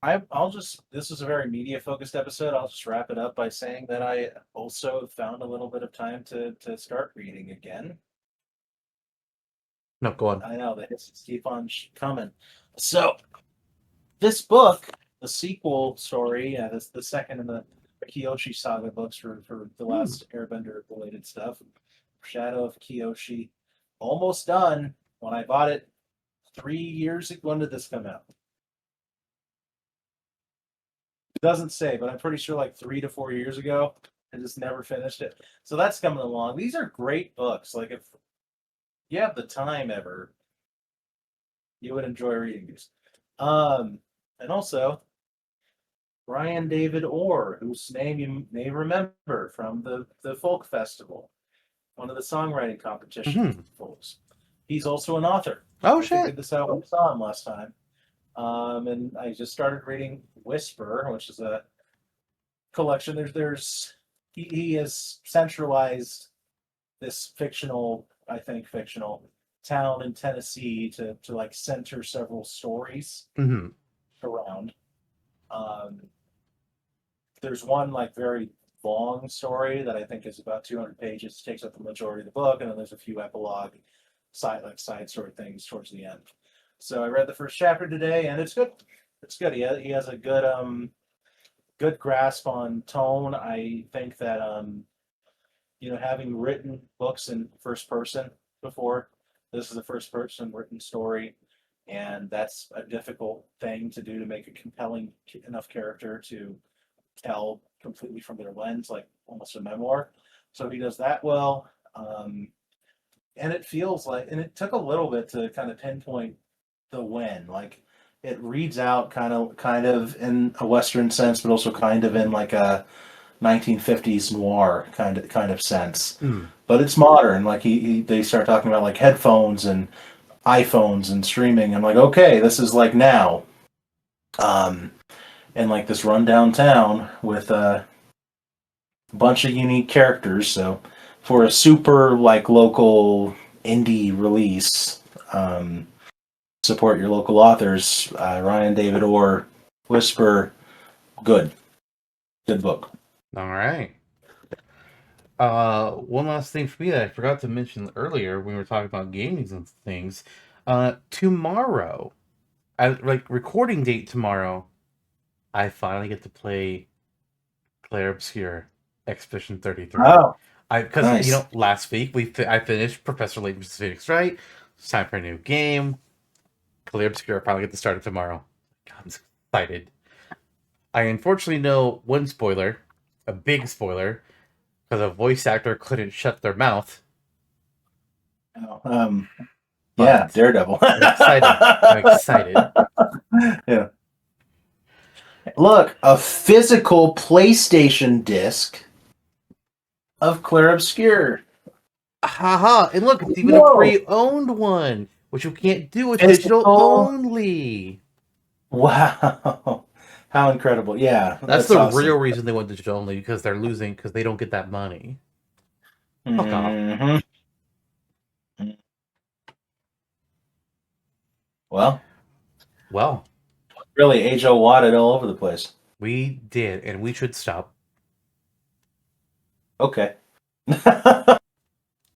I'll just, this is a very media focused episode. I'll just wrap it up by saying that I also found a little bit of time to start reading again. No, go on. I know the hits keep on coming. So this book, the sequel story, this the second in the Kyoshi saga books for the last Airbender related stuff. Shadow of Kyoshi, almost done. When I bought it 3 years ago, when did this come out? It doesn't say, but I'm pretty sure like 3 to 4 years ago. I just never finished it. So that's coming along. These are great books. Like if you have the time ever, you would enjoy reading these. And also Brian David Orr, whose name you may remember from the folk festival, one of the songwriting competition folks. He's also an author. Oh I shit! figured this out when we saw him last time. And I just started reading Whisper, which is a collection. He has centralized this fictional town in Tennessee to like center several stories around. There's one like very long story that I think is about 200 pages, takes up the majority of the book, and then there's a few epilogue side story things towards the end. So I read the first chapter today, and it's good. It's good. He has a good grasp on tone. I think that having written books in first person before, this is a first person written story. and that's a difficult thing to do to make a compelling enough character to tell completely from their lens, like almost a memoir. So he does that well. And it feels like, and it took a little bit to kind of pinpoint the when. Like it reads out kind of in a Western sense, but also kind of in like a 1950s noir kind of sense. Hmm. But it's modern. Like they start talking about like headphones and iPhones and streaming. I'm like, okay, this is like now. And like this rundown town with a bunch of unique characters. So for a super like local indie release, support your local authors. Ryan David Orr, Whisper, good book. All right. One last thing for me that I forgot to mention earlier when we were talking about gamings and things. Tomorrow, like recording date tomorrow, I finally get to play Claire Obscure Expedition 33. Oh, Because nice. last week I finished Professor Layton's Phoenix Wright. It's time for a new game. Claire Obscure finally get to start it tomorrow. God, I'm excited. I unfortunately know one spoiler, a big spoiler, because a voice actor couldn't shut their mouth. Oh, yeah, But Daredevil. I'm excited. I'm excited. Yeah. Look, a physical PlayStation disc of Claire Obscure. Haha, and look, it's even a Whoa. pre-owned one, which you can't do with digital Physical. only. Wow. How incredible. Yeah. That's the awesome. real reason they went digital only, because they're losing, because they don't get that money. Fuck off. Mhm. Well, Well, really, AJOLWTTA it all over the place. we did, and we should stop. Okay.